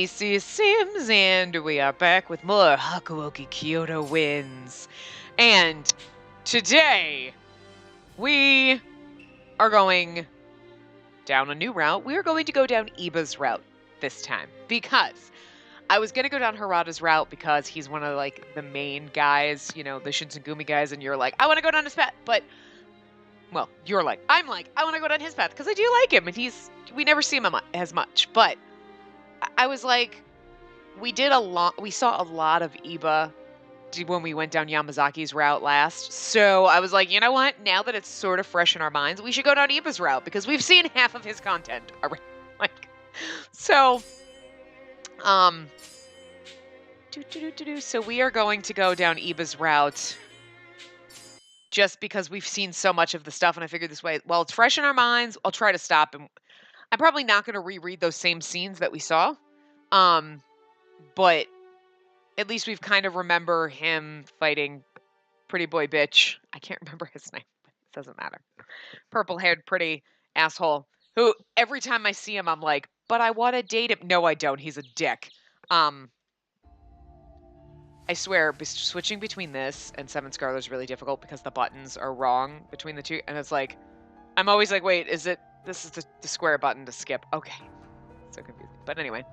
Spacey Sims, and we are back with more Hakuoki Kyoto wins. And today, we are going down a new route. We are going to go down Iba's route this time, because I was going to go down Harada's route because he's one of, like, the main guys, you know, the Shinsengumi guys, and you're like, I want to go down his path, but, well, you're like, I'm like, I want to go down his path, because I do like him, and we never see him as much, but I was like, we saw a lot of Iba when we went down Yamazaki's route last. So I was like, you know what? Now that it's sort of fresh in our minds, we should go down Iba's route because we've seen half of his content already. So we are going to go down Iba's route just because we've seen so much of the stuff, and I figured this way, well, it's fresh in our minds. I'll try to stop, and I'm probably not going to reread those same scenes that we saw. But at least we've kind of remember him fighting Pretty Boy Bitch. I can't remember his name, but it doesn't matter. Purple-haired pretty asshole who every time I see him, I'm like, but I want to date him. No, I don't. He's a dick. I swear, switching between this and Seven Scarlet is really difficult because the buttons are wrong between the two. And it's like, I'm always like, wait, this is the square button to skip. Okay. So confusing. But anyway,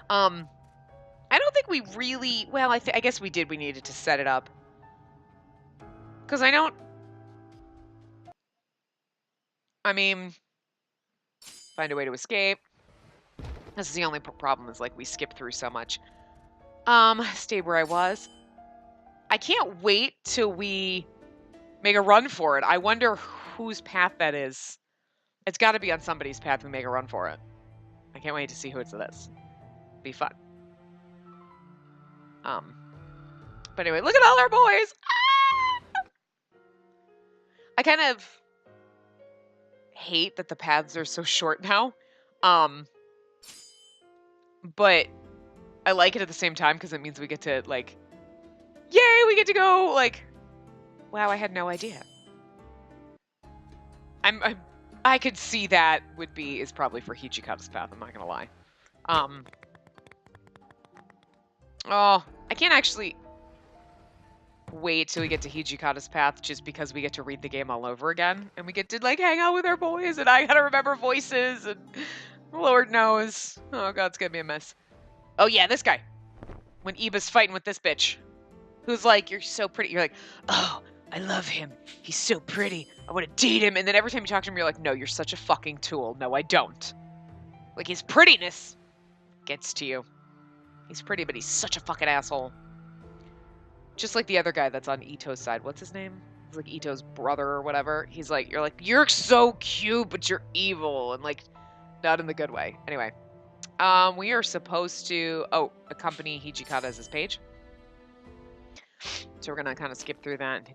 I don't think we really, well, I guess we did. We needed to set it up. Because find a way to escape. This is the only problem is, like, we skip through so much. Stayed where I was. I can't wait till we make a run for it. I wonder whose path that is. It's got to be on somebody's path we make a run for it. I can't wait to see who it's this. Be fun. But anyway, look at all our boys. Ah! I kind of hate that the paths are so short now. But I like it at the same time because it means we get to, like, yay, we get to go, like, wow, I had no idea. I could see that is probably for Hichikata's path, I'm not gonna lie. Oh, I can't actually wait till we get to Hijikata's path just because we get to read the game all over again. And we get to, like, hang out with our boys, and I gotta remember voices, and Lord knows. Oh, God, it's gonna be a mess. Oh, yeah, this guy. When Iba's fighting with this bitch. Who's like, you're so pretty. You're like, oh, I love him. He's so pretty. I want to date him. And then every time you talk to him, you're like, no, you're such a fucking tool. No, I don't. Like, his prettiness gets to you. He's pretty, but he's such a fucking asshole. Just like the other guy that's on Ito's side. What's his name? He's like Ito's brother or whatever. He's like, you're like, you're so cute, but you're evil. And, like, not in the good way. Anyway. We are supposed to, accompany Hijikata as his page. So we're gonna kind of skip through that.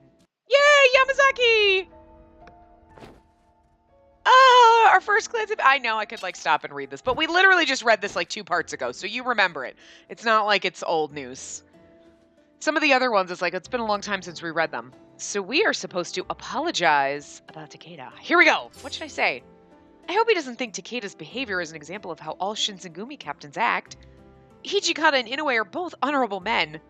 Yay, Yamazaki! Oh, our first glance of, I know I could, like, stop and read this, but we literally just read this, like, 2 parts ago, so you remember it. It's not like it's old news. Some of the other ones, it's like, it's been a long time since we read them. So we are supposed to apologize about Takeda. Here we go. What should I say? I hope he doesn't think Takeda's behavior is an example of how all Shinsengumi captains act. Hijikata and Inoue are both honorable men.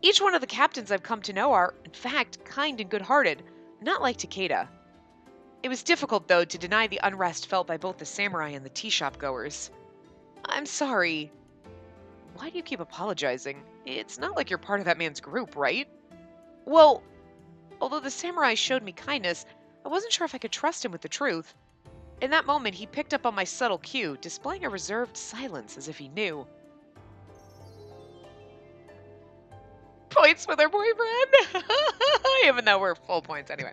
Each one of the captains I've come to know are, in fact, kind and good-hearted, not like Takeda. It was difficult, though, to deny the unrest felt by both the samurai and the tea-shop goers. I'm sorry. Why do you keep apologizing? It's not like you're part of that man's group, right? Well, although the samurai showed me kindness, I wasn't sure if I could trust him with the truth. In that moment, he picked up on my subtle cue, displaying a reserved silence as if he knew. Points with her boyfriend! Even though we're full points anyway.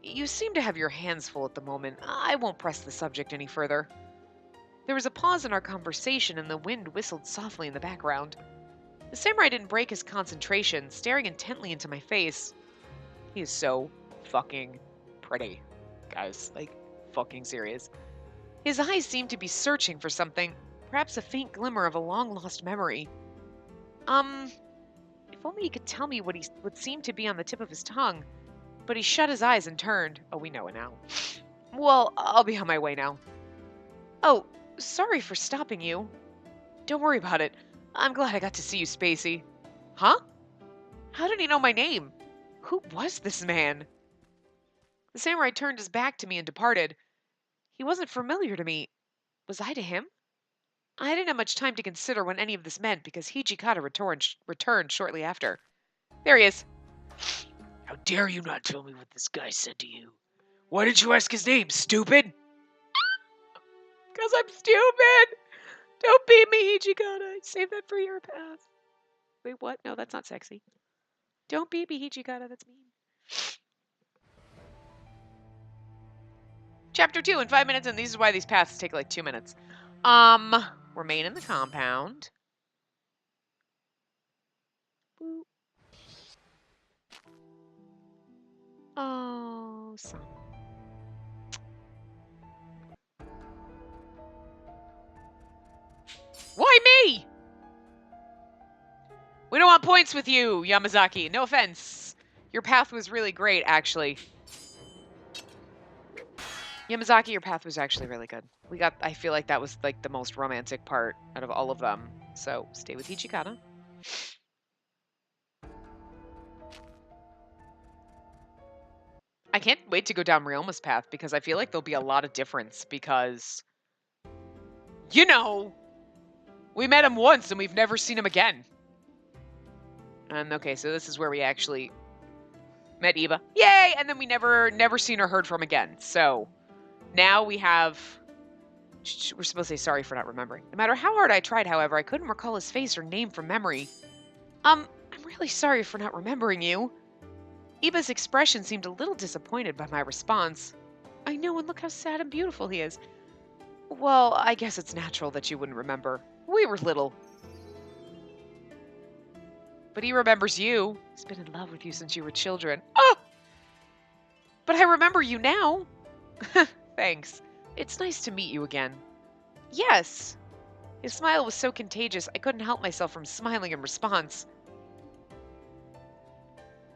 You seem to have your hands full at the moment. I won't press the subject any further. There was a pause in our conversation and the wind whistled softly in the background. The samurai didn't break his concentration, staring intently into my face. He is so fucking pretty, guys. Like, fucking serious. His eyes seemed to be searching for something, perhaps a faint glimmer of a long-lost memory. If only he could tell me what seemed to be on the tip of his tongue. But he shut his eyes and turned. Oh, we know it now. Well, I'll be on my way now. Oh, sorry for stopping you. Don't worry about it. I'm glad I got to see you, Spacey. Huh? How did he know my name? Who was this man? The samurai turned his back to me and departed. He wasn't familiar to me. Was I to him? I didn't have much time to consider what any of this meant because Hijikata returned shortly after. There he is. How dare you not tell me what this guy said to you? Why did you ask his name, stupid? Because I'm stupid. Don't beat me, Hijikata. Save that for your path. Wait, what? No, that's not sexy. Don't beat me, Hijikata. That's mean. Chapter 2 in 5 minutes, and this is why these paths take like 2 minutes. Remain in the compound. Boop. Oh, son. Why me? We don't want points with you, Yamazaki. No offense. Your path was really great, actually. Yamazaki, your path was actually really good. I feel like that was like the most romantic part out of all of them. So stay with Hijikata. I can't wait to go down Ryoma's path because I feel like there'll be a lot of difference because, you know, we met him once and we've never seen him again. And okay, so this is where we actually met Iba. Yay! And then we never seen or heard from again. So now we have... We're supposed to say sorry for not remembering. No matter how hard I tried, however, I couldn't recall his face or name from memory. I'm really sorry for not remembering you. Iba's expression seemed a little disappointed by my response. I know, and look how sad and beautiful he is. Well, I guess it's natural that you wouldn't remember. We were little. But he remembers you. He's been in love with you since you were children. Oh! But I remember you now. Thanks. It's nice to meet you again. Yes. His smile was so contagious, I couldn't help myself from smiling in response.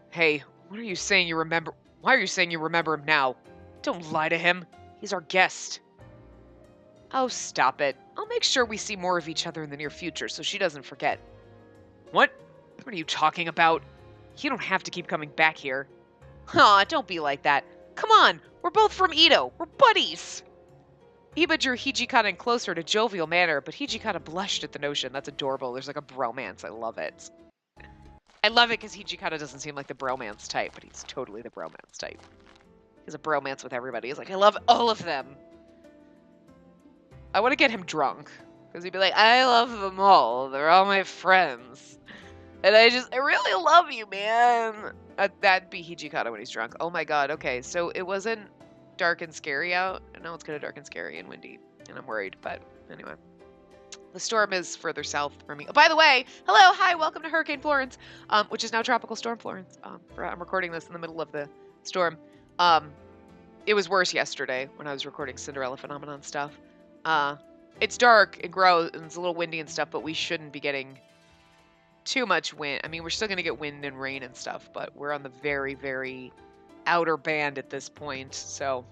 Hey, what are you saying you remember? Why are you saying you remember him now? Don't lie to him. He's our guest. Oh, stop it. I'll make sure we see more of each other in the near future so she doesn't forget. What? What are you talking about? You don't have to keep coming back here. Aw, don't be like that. Come on, we're both from Edo. We're buddies. Iba drew Hijikata in closer in a jovial manner, but Hijikata blushed at the notion. That's adorable. There's like a bromance. I love it. I love it because Hijikata doesn't seem like the bromance type, but he's totally the bromance type. He's a bromance with everybody. He's like, I love all of them. I want to get him drunk. Because he'd be like, I love them all. They're all my friends. And I really love you, man. That'd be Hijikata when he's drunk. Oh my god, okay. So it wasn't dark and scary out. And now it's kind of dark and scary and windy. And I'm worried, but anyway. The storm is further south from me. Oh, by the way, hello, hi, welcome to Hurricane Florence, which is now Tropical Storm Florence. I'm recording this in the middle of the storm. It was worse yesterday when I was recording Cinderella Phenomenon stuff. It's dark and gross and it's a little windy and stuff, but we shouldn't be getting too much wind. I mean, we're still going to get wind and rain and stuff, but we're on the very, very outer band at this point, so...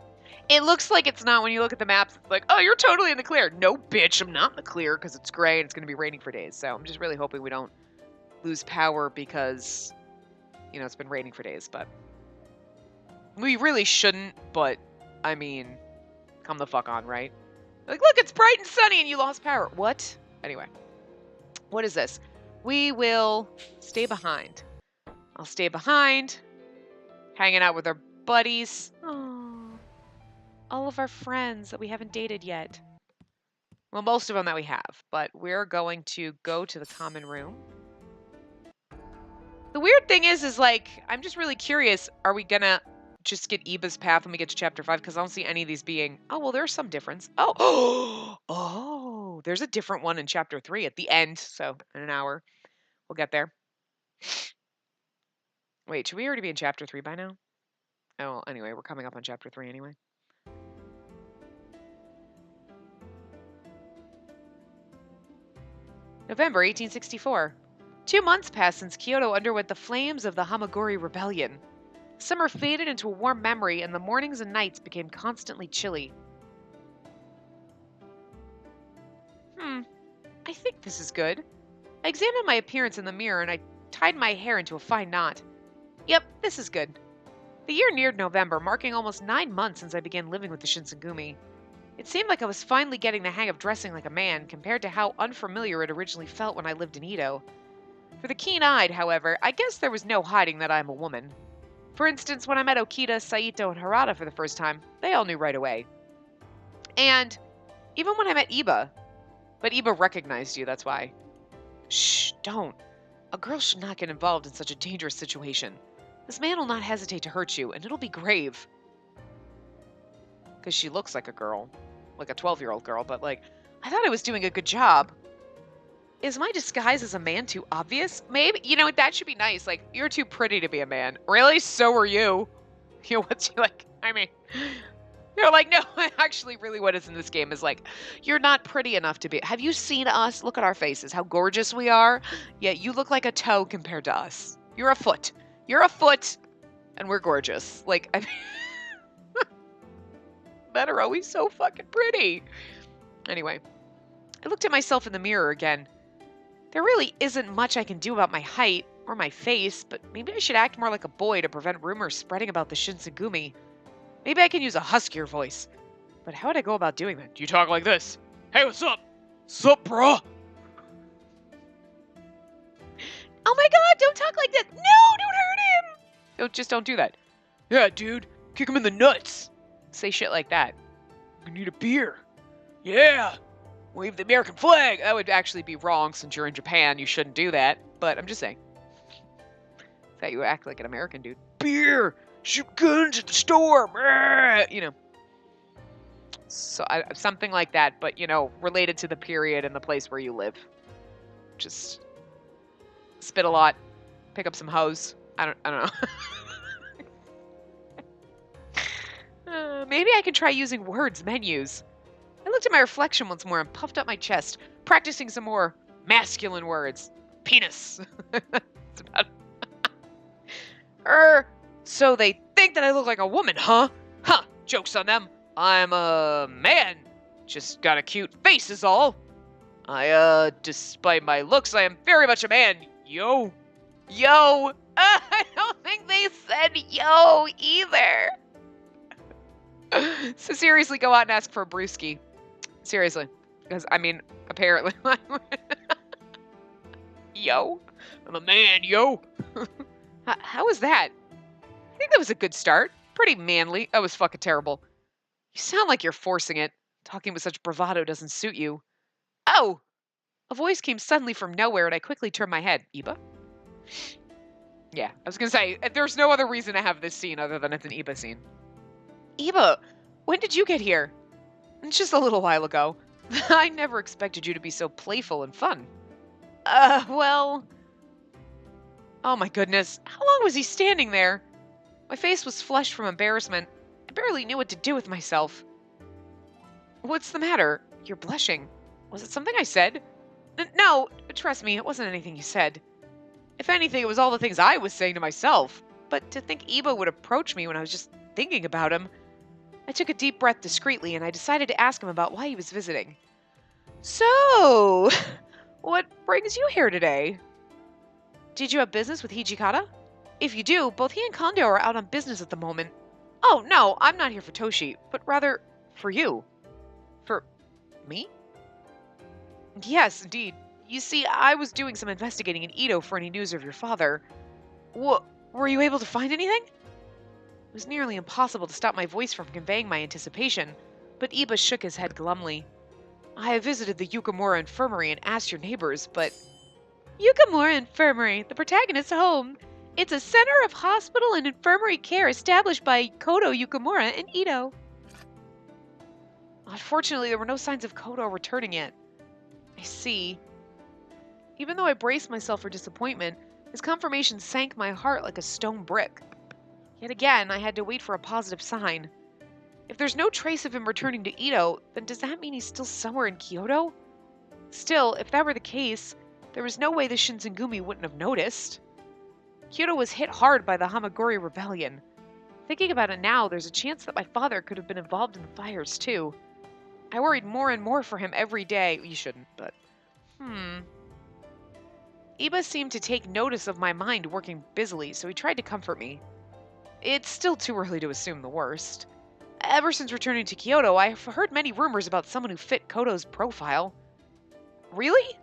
It looks like it's not when you look at the maps. It's like, oh, you're totally in the clear. No, bitch, I'm not in the clear because it's gray and it's going to be raining for days. So I'm just really hoping we don't lose power because, you know, it's been raining for days. But we really shouldn't. But, I mean, come the fuck on, right? Like, look, it's bright and sunny and you lost power. What? Anyway, what is this? We will stay behind. I'll stay behind, hanging out with our buddies. Aww. All of our friends that we haven't dated yet. Well, most of them that we have, but we're going to go to the common room. The weird thing is like, I'm just really curious, are we gonna just get Iba's path when we get to chapter 5? Because I don't see any of these being, oh, well, there's some difference. Oh, oh, there's a different one in chapter 3 at the end, so in an hour, we'll get there. Wait, should we already be in chapter 3 by now? Oh, well, anyway, we're coming up on chapter 3 anyway. November 1864. 2 months passed since Kyoto underwent the flames of the Hamaguri Rebellion. Summer faded into a warm memory, and the mornings and nights became constantly chilly. I I think this is good. I examined my appearance in the mirror and I tied my hair into a fine knot. Yep, this is good. The year neared November, marking almost 9 months since I began living with the Shinsengumi. It seemed like I was finally getting the hang of dressing like a man compared to how unfamiliar it originally felt when I lived in Edo. For the keen-eyed, however, I guess there was no hiding that I am a woman. For instance, when I met Okita, Saito, and Harada for the first time, they all knew right away. And even when I met Iba. But Iba recognized you, that's why. Shh, don't. A girl should not get involved in such a dangerous situation. This man will not hesitate to hurt you, and it'll be grave. Because she looks like a girl. Like a 12-year-old girl, but like, I thought I was doing a good job. Is my disguise as a man too obvious? Maybe, that should be nice. Like, you're too pretty to be a man. Really? So are you. What's like, like, no, actually, really what is in this game is like, you're not pretty enough to be. Have you seen us? Look at our faces, how gorgeous we are. Yeah, you look like a toe compared to us. You're a foot. You're a foot, and we're gorgeous. Like, men are always so fucking pretty. Anyway, I looked at myself in the mirror again. There really isn't much I can do about my height or my face, but maybe I should act more like a boy to prevent rumors spreading about the Shinsengumi. Maybe I can use a huskier voice. But how would I go about doing that? Do you talk like this? Hey, what's up? Sup, bruh? Oh my god, don't talk like that. No, don't hurt him. Just don't do that. Yeah, dude, kick him in the nuts. Say shit like that. We need a beer. Yeah. Wave the American flag. That would actually be wrong since you're in Japan. You shouldn't do that. But I'm just saying. That you act like an American dude. Beer. Shoot guns at the store. So something like that. But, related to the period and the place where you live. Just spit a lot. Pick up some hose. I don't know. Maybe I can try using words menus. I looked at my reflection once more and puffed up my chest, practicing some more masculine words. Penis. It's about... So they think that I look like a woman, huh? Huh, joke's on them. I'm a man. Just got a cute face is all. Despite my looks, I am very much a man. Yo. Yo. I don't think they said yo either. So seriously, go out and ask for a brewski. Seriously. Because, apparently. Yo. I'm a man, yo. How was that? I think that was a good start. Pretty manly. That was fucking terrible. You sound like you're forcing it. Talking with such bravado doesn't suit you. Oh! A voice came suddenly from nowhere and I quickly turned my head. Iba? Yeah, I was gonna say, there's no other reason to have this scene other than it's an Iba scene. Iba, when did you get here? Just a little while ago. I never expected you to be so playful and fun. Well... Oh my goodness, how long was he standing there? My face was flushed from embarrassment. I barely knew what to do with myself. What's the matter? You're blushing. Was it something I said? No, trust me, it wasn't anything you said. If anything, it was all the things I was saying to myself. But to think Iba would approach me when I was just thinking about him... I took a deep breath discreetly and I decided to ask him about why he was visiting. So, what brings you here today? Did you have business with Hijikata? If you do, both he and Kondo are out on business at the moment. Oh, no, I'm not here for Toshi, but rather for you. For me? Yes, indeed. You see, I was doing some investigating in Edo for any news of your father. Were you able to find anything? It was nearly impossible to stop my voice from conveying my anticipation, but Iba shook his head glumly. I have visited the Yukamura Infirmary and asked your neighbors, but... Yukamura Infirmary, the protagonist's home. It's a center of hospital and infirmary care established by Koto Yukamura in Edo. Unfortunately, there were no signs of Koto returning yet. I see. Even though I braced myself for disappointment, his confirmation sank my heart like a stone brick. Yet again, I had to wait for a positive sign. If there's no trace of him returning to Edo, then does that mean he's still somewhere in Kyoto? Still, if that were the case, there was no way the Shinsengumi wouldn't have noticed. Kyoto was hit hard by the Hamaguri rebellion. Thinking about it now, there's a chance that my father could have been involved in the fires too. I worried more and more for him every day. You shouldn't, but... Hmm. Iba seemed to take notice of my mind working busily, so he tried to comfort me. It's still too early to assume the worst. Ever since returning to Kyoto, I've heard many rumors about someone who fit Koto's profile. Really?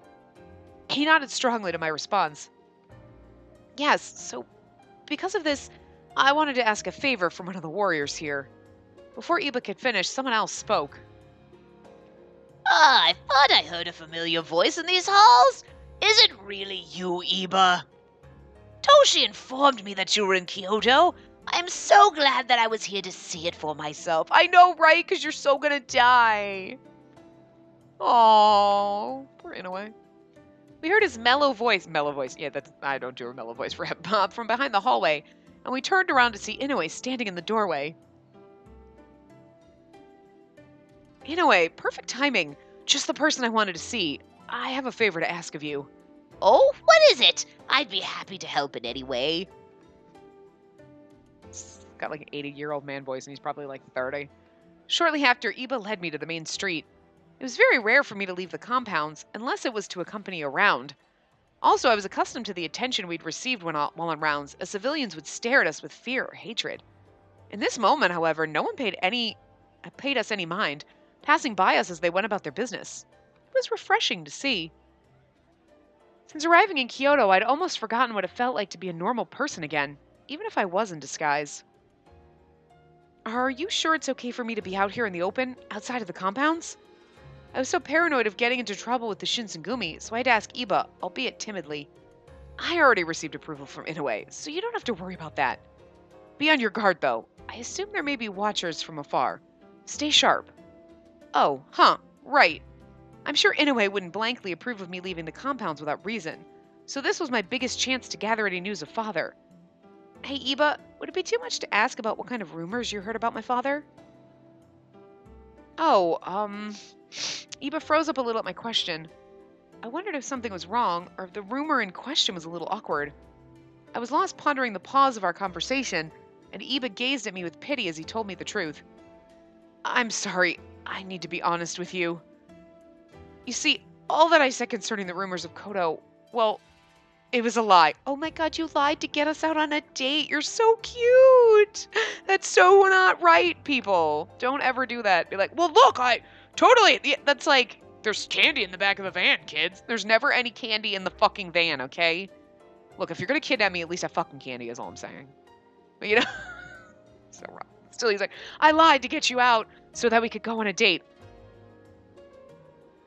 He nodded strongly to my response. Yes, so because of this, I wanted to ask a favor from one of the warriors here. Before Iba could finish, someone else spoke. I thought I heard a familiar voice in these halls. Is it really you, Iba? Toshi informed me that you were in Kyoto. I'm so glad that I was here to see it for myself. I know, right? Because you're so gonna die. Oh, poor Inoue. We heard his mellow voice. Mellow voice. Yeah, I don't do a mellow voice for him. From behind the hallway, and we turned around to see Inoue standing in the doorway. Inoue, perfect timing. Just the person I wanted to see. I have a favor to ask of you. Oh, what is it? I'd be happy to help in any way. He's got like an 80-year-old man voice, and he's probably like 30. Shortly after, Iba led me to the main street. It was very rare for me to leave the compounds, unless it was to accompany around. Also, I was accustomed to the attention we'd received while on rounds, as civilians would stare at us with fear or hatred. In this moment, however, no one paid us any mind, passing by us as they went about their business. It was refreshing to see. Since arriving in Kyoto, I'd almost forgotten what it felt like to be a normal person again, even if I was in disguise. Are you sure it's okay for me to be out here in the open, outside of the compounds? I was so paranoid of getting into trouble with the Shinsengumi, so I had to ask Iba, albeit timidly. I already received approval from Inoue, so you don't have to worry about that. Be on your guard, though. I assume there may be watchers from afar. Stay sharp. Oh, right. I'm sure Inoue wouldn't blankly approve of me leaving the compounds without reason, so this was my biggest chance to gather any news of father. Hey, Iba, would it be too much to ask about what kind of rumors you heard about my father? Oh, Iba froze up a little at my question. I wondered if something was wrong, or if the rumor in question was a little awkward. I was lost pondering the pause of our conversation, and Iba gazed at me with pity as he told me the truth. I'm sorry, I need to be honest with you. You see, all that I said concerning the rumors of Koto, well, it was a lie. Oh my god, you lied to get us out on a date. You're so cute. That's so not right, people. Don't ever do that. Be like, well, look, that's like, there's candy in the back of the van, kids. There's never any candy in the fucking van, okay? Look, if you're gonna kidnap me, at least have fucking candy is all I'm saying. But, you know, so wrong. Still, he's like, I lied to get you out so that we could go on a date.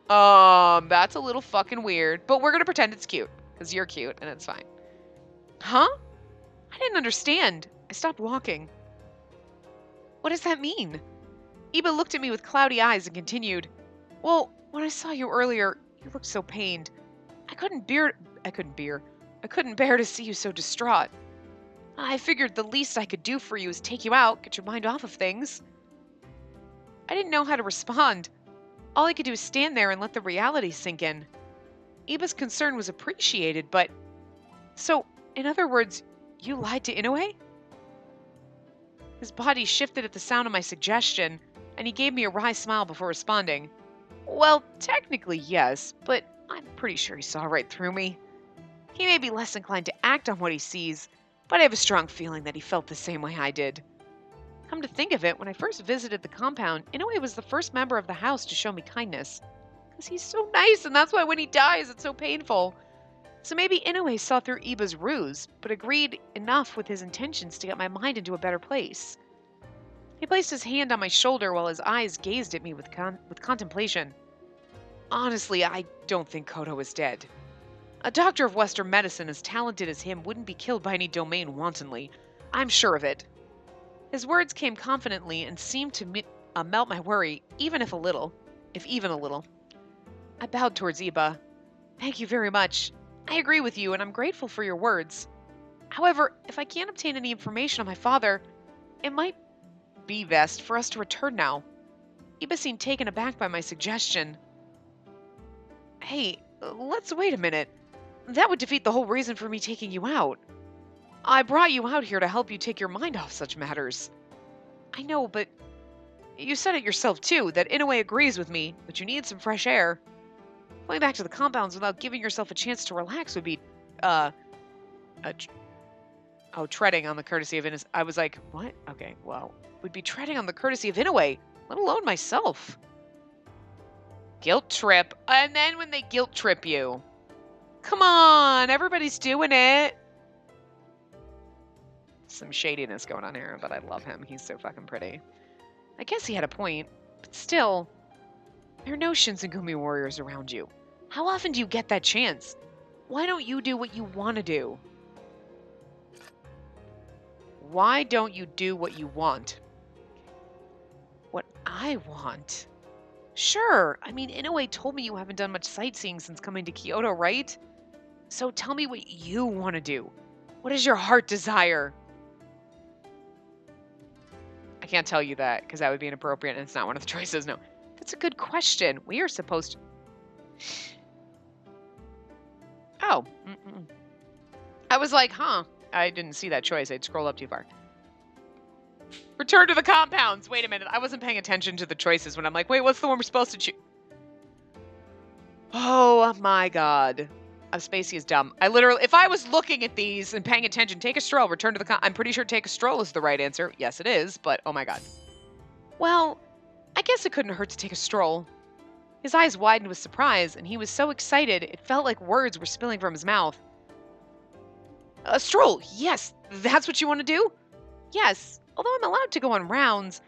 That's a little fucking weird, but we're gonna pretend it's cute, because you're cute, and it's fine. Huh? I didn't understand. I stopped walking. What does that mean? Iba looked at me with cloudy eyes and continued. Well, when I saw you earlier, you looked so pained. I couldn't bear to see you so distraught. I figured the least I could do for you is take you out, get your mind off of things. I didn't know how to respond. All I could do was stand there and let the reality sink in. Iba's concern was appreciated, but... So, in other words, you lied to Inoue? His body shifted at the sound of my suggestion, and he gave me a wry smile before responding. Well, technically yes, but I'm pretty sure he saw right through me. He may be less inclined to act on what he sees, but I have a strong feeling that he felt the same way I did. Come to think of it, when I first visited the compound, Inoue was the first member of the house to show me kindness. Because he's so nice, and that's why when he dies, it's so painful. So maybe Inoue saw through Iba's ruse, but agreed enough with his intentions to get my mind into a better place. He placed his hand on my shoulder while his eyes gazed at me with contemplation. Honestly, I don't think Koto is dead. A doctor of Western medicine as talented as him wouldn't be killed by any domain wantonly. I'm sure of it. His words came confidently and seemed to melt my worry, even a little. I bowed towards Iba. Thank you very much. I agree with you, and I'm grateful for your words. However, if I can't obtain any information on my father, it might be best for us to return now. Iba seemed taken aback by my suggestion. Hey, let's wait a minute. That would defeat the whole reason for me taking you out. I brought you out here to help you take your mind off such matters. I know, but you said it yourself too, that Inoue agrees with me, but you need some fresh air. Going back to the compounds without giving yourself a chance to relax would be, treading on the courtesy of innocence. I was like, what? Okay, well, would be treading on the courtesy of Inoue, let alone myself. Guilt trip. And then when they guilt trip you. Come on, everybody's doing it. Some shadiness going on here, but I love him. He's so fucking pretty. I guess he had a point, but still, there are no Shinsengumi warriors around you. How often do you get that chance? Why don't you do what you want to do? Why don't you do what you want? What I want? Sure. I mean, Inoue told me you haven't done much sightseeing since coming to Kyoto, right? So tell me what you want to do. What does your heart desire? I can't tell you that because that would be inappropriate and it's not one of the choices. No. That's a good question. We are supposed to... Oh. I was like, huh. I didn't see that choice. I'd scrolled up too far. Return to the compounds. Wait a minute. I wasn't paying attention to the choices when I'm like, wait, what's the one we're supposed to choose? Oh my god. Spacey is dumb. I literally, if I was looking at these and paying attention, take a stroll, return to the I'm pretty sure take a stroll is the right answer. Yes, it is, but oh my god. Well, I guess it couldn't hurt to take a stroll. His eyes widened with surprise, and he was so excited it felt like words were spilling from his mouth. A stroll, yes, that's what you want to do? Yes, although I'm allowed to go on rounds,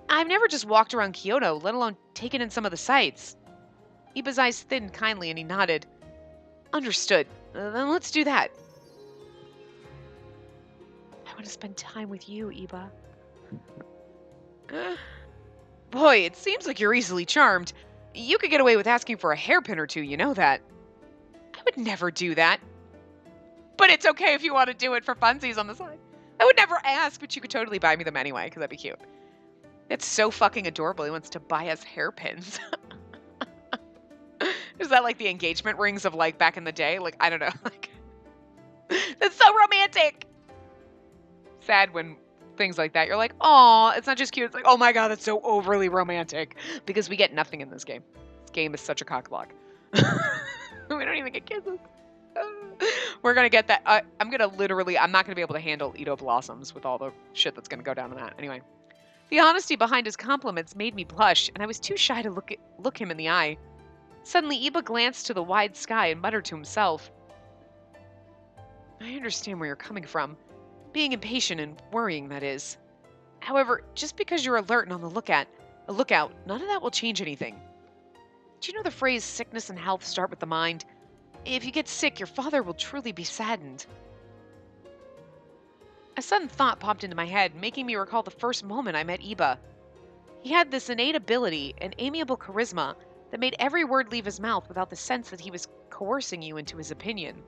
I've never just walked around Kyoto, let alone taken in some of the sights. Iba's eyes thinned kindly, and he nodded. Understood. Then let's do that. I want to spend time with you, Iba. Boy, it seems like you're easily charmed. You could get away with asking for a hairpin or two, you know that. I would never do that. But it's okay if you want to do it for funsies on the side. I would never ask, but you could totally buy me them anyway, because that'd be cute. It's so fucking adorable. He wants to buy us hairpins. Is that like the engagement rings of like back in the day? Like, I don't know. Like, that's so romantic. Sad when things like that, you're like, oh, it's not just cute. It's like, oh my god, that's so overly romantic. Because we get nothing in this game. This game is such a cockblock. We don't even get kisses. We're going to get that. I'm not going to be able to handle Edo Blossoms with all the shit that's going to go down in that. Anyway. The honesty behind his compliments made me blush, and I was too shy to look him in the eye. Suddenly, Iba glanced to the wide sky and muttered to himself. I understand where you're coming from. Being impatient and worrying, that is. However, just because you're alert and on the lookout, none of that will change anything. Do you know the phrase, sickness and health start with the mind? If you get sick, your father will truly be saddened. A sudden thought popped into my head, making me recall the first moment I met Iba. He had this innate ability, an amiable charisma, that made every word leave his mouth without the sense that he was coercing you into his opinion.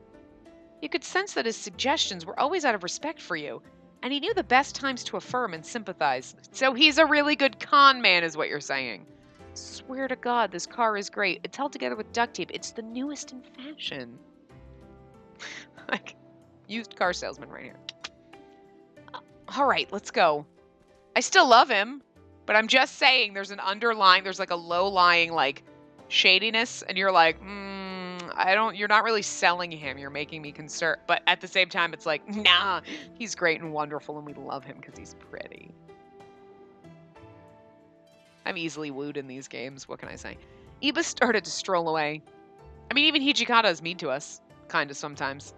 You could sense that his suggestions were always out of respect for you, and he knew the best times to affirm and sympathize. So he's a really good con man, is what you're saying. Swear to God, this car is great. It's held together with duct tape. It's the newest in fashion. Like, used car salesman right here. All right, let's go. I still love him, but I'm just saying there's like a low-lying, like, shadiness, and you're like, you're not really selling him. You're making me concerned. But at the same time, it's like, nah, he's great and wonderful, and we love him because he's pretty. I'm easily wooed in these games. What can I say? Iba started to stroll away. I mean, even Hijikata is mean to us. Kind of sometimes.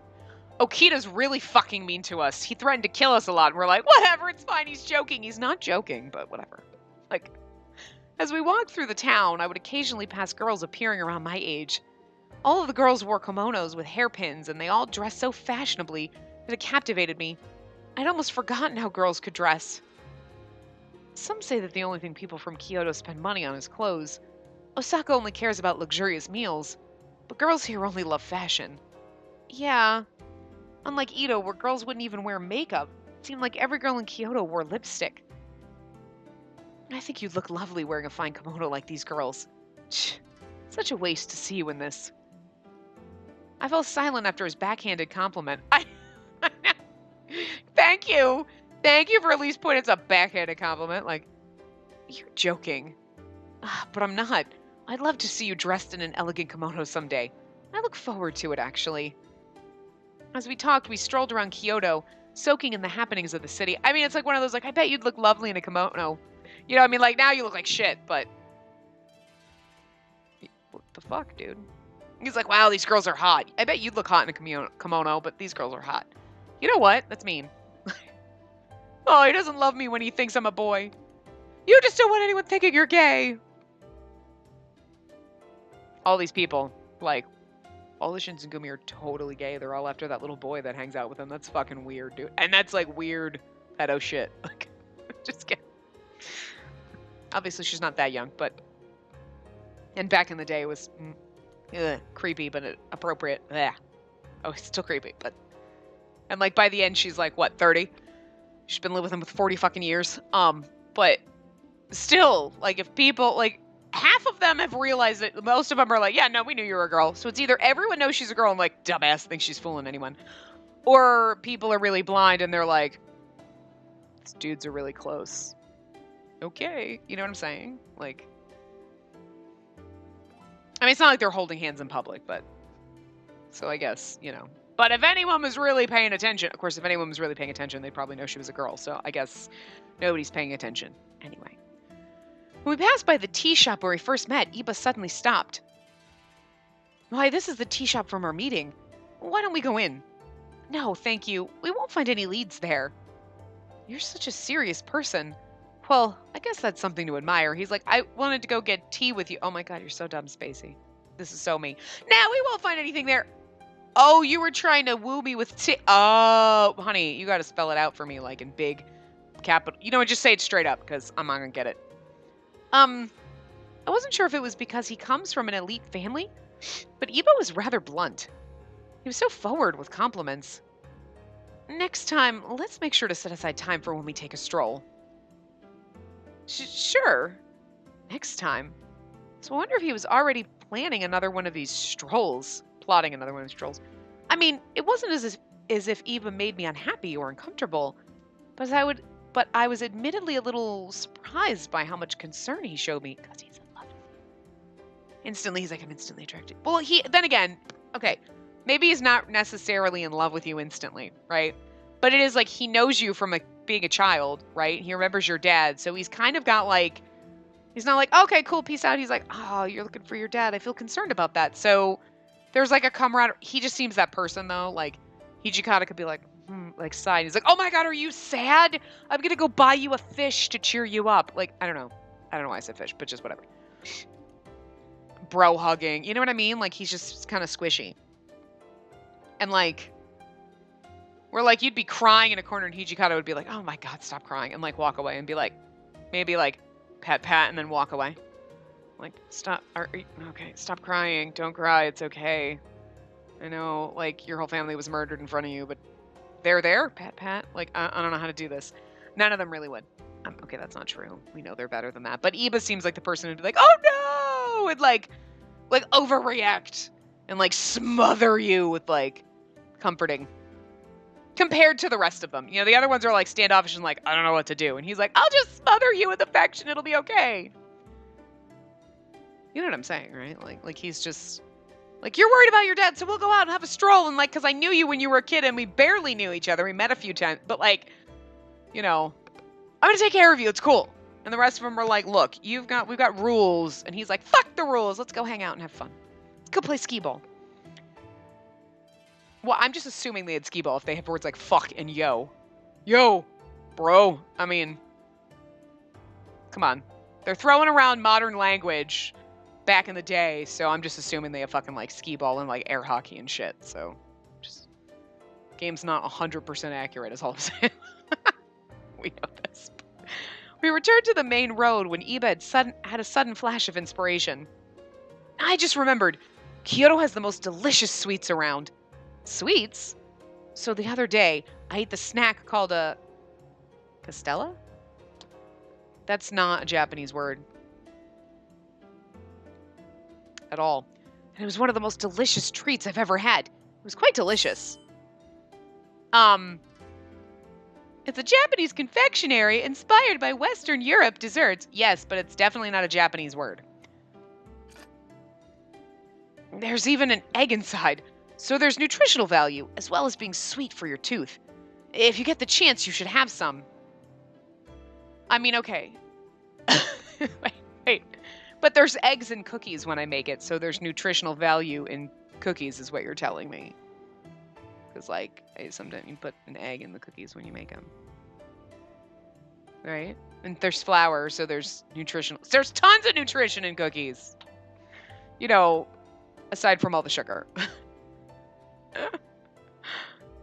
Okita's really fucking mean to us. He threatened to kill us a lot, and we're like, whatever, it's fine, he's joking. He's not joking, but whatever. Like, as we walked through the town, I would occasionally pass girls appearing around my age. All of the girls wore kimonos with hairpins, and they all dressed so fashionably that it captivated me. I'd almost forgotten how girls could dress. Some say that the only thing people from Kyoto spend money on is clothes. Osaka only cares about luxurious meals, but girls here only love fashion. Yeah. Unlike Edo, where girls wouldn't even wear makeup, it seemed like every girl in Kyoto wore lipstick. I think you'd look lovely wearing a fine kimono like these girls. Such a waste to see you in this. I fell silent after his backhanded compliment. Thank you! Thank you for at least pointing it's a backhanded compliment. Like, you're joking. But I'm not. I'd love to see you dressed in an elegant kimono someday. I look forward to it, actually. As we talked, we strolled around Kyoto, soaking in the happenings of the city. I mean, it's like one of those, like, I bet you'd look lovely in a kimono. You know, I mean, like, now you look like shit, but... What the fuck, dude? He's like, wow, these girls are hot. I bet you'd look hot in a kimono, but these girls are hot. You know what? That's mean. Oh, he doesn't love me when he thinks I'm a boy. You just don't want anyone thinking you're gay. All these people, like, all the Shinsengumi are totally gay. They're all after that little boy that hangs out with them. That's fucking weird, dude. And that's, like, weird pedo shit. Like, just kidding. Obviously, she's not that young, but... And back in the day, it was creepy, but appropriate. Yeah. Oh, it's still creepy, but... And, like, by the end, she's, like, what, 30? She's been living with him for 40 fucking years. But still, like, if people, like, half of them have realized it. Most of them are like, yeah, no, we knew you were a girl. So it's either everyone knows she's a girl and, like, dumbass thinks she's fooling anyone. Or people are really blind and they're like, these dudes are really close. Okay. You know what I'm saying? Like, I mean, it's not like they're holding hands in public, but... So I guess, you know... But if anyone was really paying attention, of course, if anyone was really paying attention, they'd probably know she was a girl. So I guess nobody's paying attention. Anyway. When we passed by the tea shop where we first met, Iba suddenly stopped. Why, this is the tea shop from our meeting. Why don't we go in? No, thank you. We won't find any leads there. You're such a serious person. Well, I guess that's something to admire. He's like, I wanted to go get tea with you. Oh my god, you're so dumb, Spacey. This is so me. Nah, we won't find anything there. Oh, you were trying to woo me with tea. Oh, honey, you got to spell it out for me, like in big capital. You know what? Just say it straight up, because I'm not going to get it. I wasn't sure if it was because he comes from an elite family, but Iba was rather blunt. He was so forward with compliments. Next time, let's make sure to set aside time for when we take a stroll. Sure. Next time. So I wonder if he was already planning another one of these strolls. Plotting another one of these strolls. I mean, it wasn't as if Eva made me unhappy or uncomfortable, but I was admittedly a little surprised by how much concern he showed me, because he's in love with me. Instantly, he's like, I'm instantly attracted. Well, then again, okay, maybe he's not necessarily in love with you instantly, right? But it is like he knows you from being a child, right? He remembers your dad, so he's kind of got like, he's not like, okay, cool, peace out. He's like, oh, you're looking for your dad. I feel concerned about that. So there's like a camaraderie. He just seems that person though. Like Hijikata could be like, like sigh. He's like, oh my god, are you sad? I'm gonna go buy you a fish to cheer you up. Like, I don't know why I said fish, but just whatever. Bro hugging. You know what I mean? Like he's just kind of squishy. And like, where like you'd be crying in a corner and Hijikata would be like, oh my god, stop crying. And like walk away and be like, maybe like pat and then walk away. Like, stop, okay, stop crying, don't cry, it's okay. I know, like, your whole family was murdered in front of you, but they're there, pat, like, I don't know how to do this. None of them really would. Okay, that's not true. We know they're better than that. But Iba seems like the person who'd be like, oh no! And like overreact and like smother you with like comforting. Compared to the rest of them. You know, the other ones are like standoffish and like, I don't know what to do. And he's like, I'll just smother you with affection, it'll be okay. You know what I'm saying, right? Like he's just like, you're worried about your dad, so we'll go out and have a stroll. And like, because I knew you when you were a kid and we barely knew each other. We met a few times, but like, you know, I'm going to take care of you. It's cool. And the rest of them were like, look, we've got rules. And he's like, fuck the rules. Let's go hang out and have fun. Let's go play skee ball. Well, I'm just assuming they had skee ball if they have words like fuck and yo. Yo, bro. I mean, come on. They're throwing around modern language back in the day, so I'm just assuming they have fucking like skee ball and like air hockey and shit. So, just game's not 100% accurate is all I'm saying. We know this. We returned to the main road when Iba had a sudden flash of inspiration. I just remembered, Kyoto has the most delicious sweets around. Sweets? So the other day, I ate the snack called a Castella? That's not a Japanese word. At all. And it was one of the most delicious treats I've ever had. It was quite delicious. It's a Japanese confectionery inspired by Western Europe desserts. Yes, but it's definitely not a Japanese word. There's even an egg inside, so there's nutritional value, as well as being sweet for your tooth. If you get the chance, you should have some. I mean, okay. wait. But there's eggs in cookies when I make it, so there's nutritional value in cookies is what you're telling me. Because, like, sometimes you put an egg in the cookies when you make them. Right? And there's flour, so there's nutritional... There's tons of nutrition in cookies! You know, aside from all the sugar.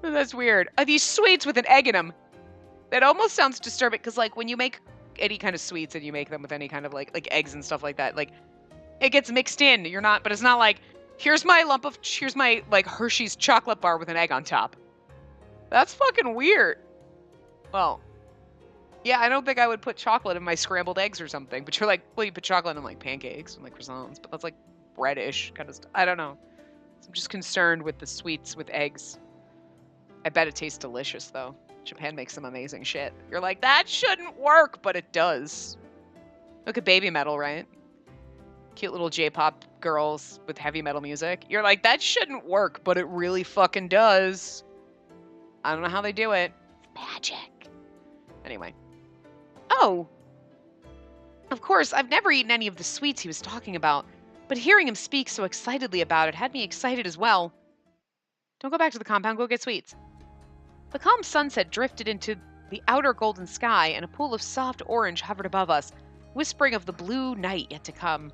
That's weird. These sweets with an egg in them. That almost sounds disturbing, because, like, when you make any kind of sweets and you make them with any kind of, like eggs and stuff like that, like, it gets mixed in. You're not... But it's not like... Here's my, like, Hershey's chocolate bar with an egg on top. That's fucking weird. Well, yeah, I don't think I would put chocolate in my scrambled eggs or something. But you're like, well, you put chocolate in, like, pancakes and, like, croissants. But that's, like, breadish kind of stuff. I don't know. I'm just concerned with the sweets with eggs. I bet it tastes delicious, though. Japan makes some amazing shit. You're like, that shouldn't work, but it does. Look at Baby Metal, right? Cute little J-pop girls with heavy metal music. You're like, that shouldn't work, but it really fucking does. I don't know how they do it. It's magic. Anyway. Oh. Of course, I've never eaten any of the sweets he was talking about, but hearing him speak so excitedly about it had me excited as well. Don't go back to the compound, go get sweets. The calm sunset drifted into the outer golden sky, and a pool of soft orange hovered above us, whispering of the blue night yet to come.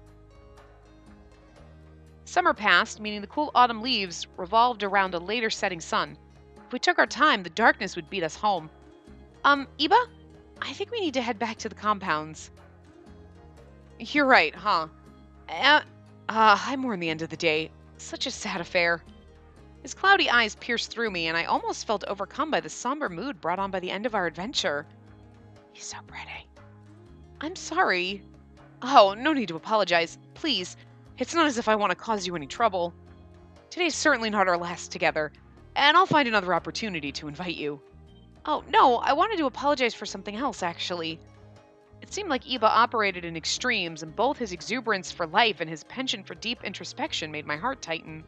Summer passed, meaning the cool autumn leaves revolved around a later setting sun. If we took our time, the darkness would beat us home. Iba? I think we need to head back to the compounds. You're right, huh? I'm more in the end of the day. Such a sad affair. His cloudy eyes pierced through me, and I almost felt overcome by the somber mood brought on by the end of our adventure. He's so pretty. I'm sorry. Oh, no need to apologize. Please. It's not as if I want to cause you any trouble. Today's certainly not our last together, and I'll find another opportunity to invite you. Oh, no, I wanted to apologize for something else, actually. It seemed like Iba operated in extremes, and both his exuberance for life and his penchant for deep introspection made my heart tighten.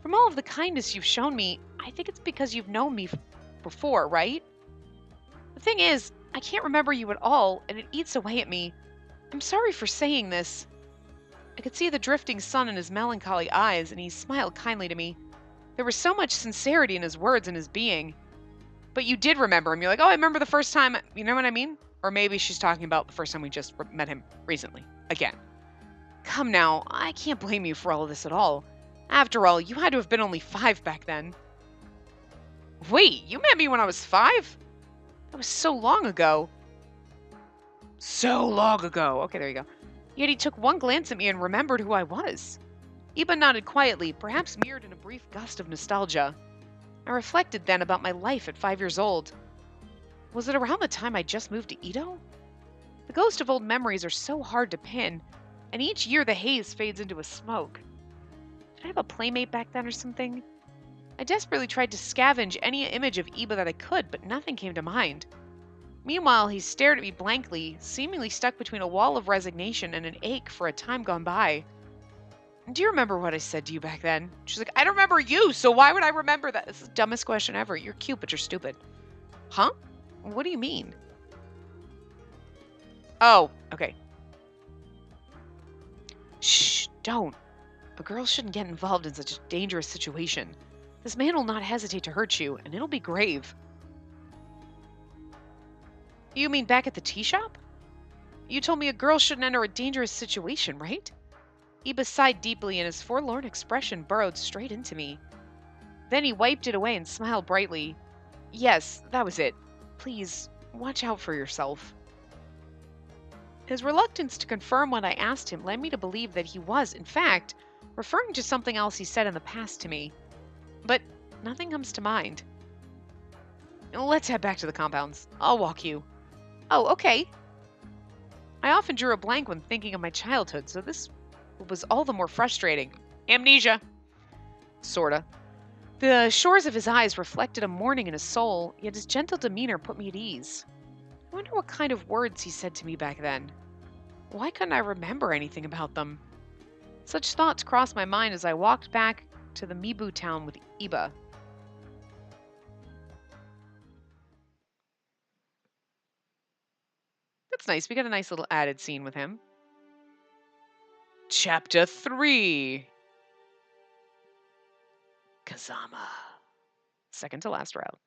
From all of the kindness you've shown me, I think it's because you've known me before, right? The thing is, I can't remember you at all, and it eats away at me. I'm sorry for saying this. I could see the drifting sun in his melancholy eyes, and he smiled kindly to me. There was so much sincerity in his words and his being. But you did remember him. You're like, oh, I remember the first time. You know what I mean? Or maybe she's talking about the first time we just met him recently. Again. Come now, I can't blame you for all of this at all. After all, you had to have been only 5 back then. Wait, you met me when I was 5? That was so long ago. So long ago. Okay, there you go. Yet he took one glance at me and remembered who I was. Iba nodded quietly, perhaps mirrored in a brief gust of nostalgia. I reflected then about my life at 5 years old. Was it around the time I just moved to Edo? The ghost of old memories are so hard to pin, and each year the haze fades into a smoke. Did I have a playmate back then or something? I desperately tried to scavenge any image of Iba that I could, but nothing came to mind. Meanwhile, he stared at me blankly, seemingly stuck between a wall of resignation and an ache for a time gone by. Do you remember what I said to you back then? She's like, I don't remember you, so why would I remember that? This is the dumbest question ever. You're cute, but you're stupid. Huh? What do you mean? Oh, okay. Shh, don't. A girl shouldn't get involved in such a dangerous situation. This man will not hesitate to hurt you, and it'll be grave. You mean back at the tea shop? You told me a girl shouldn't enter a dangerous situation, right? Iba sighed deeply, and his forlorn expression burrowed straight into me. Then he wiped it away and smiled brightly. Yes, that was it. Please, watch out for yourself. His reluctance to confirm what I asked him led me to believe that he was, in fact, referring to something else he said in the past to me. But nothing comes to mind. Let's head back to the compounds. I'll walk you. Oh, okay. I often drew a blank when thinking of my childhood, so this was all the more frustrating. Amnesia. Sorta. The shores of his eyes reflected a mourning in his soul, yet his gentle demeanor put me at ease. I wonder what kind of words he said to me back then. Why couldn't I remember anything about them? Such thoughts crossed my mind as I walked back to the Mibu town with Iba. That's nice. We got a nice little added scene with him. Chapter 3. Kazama. Second to last route.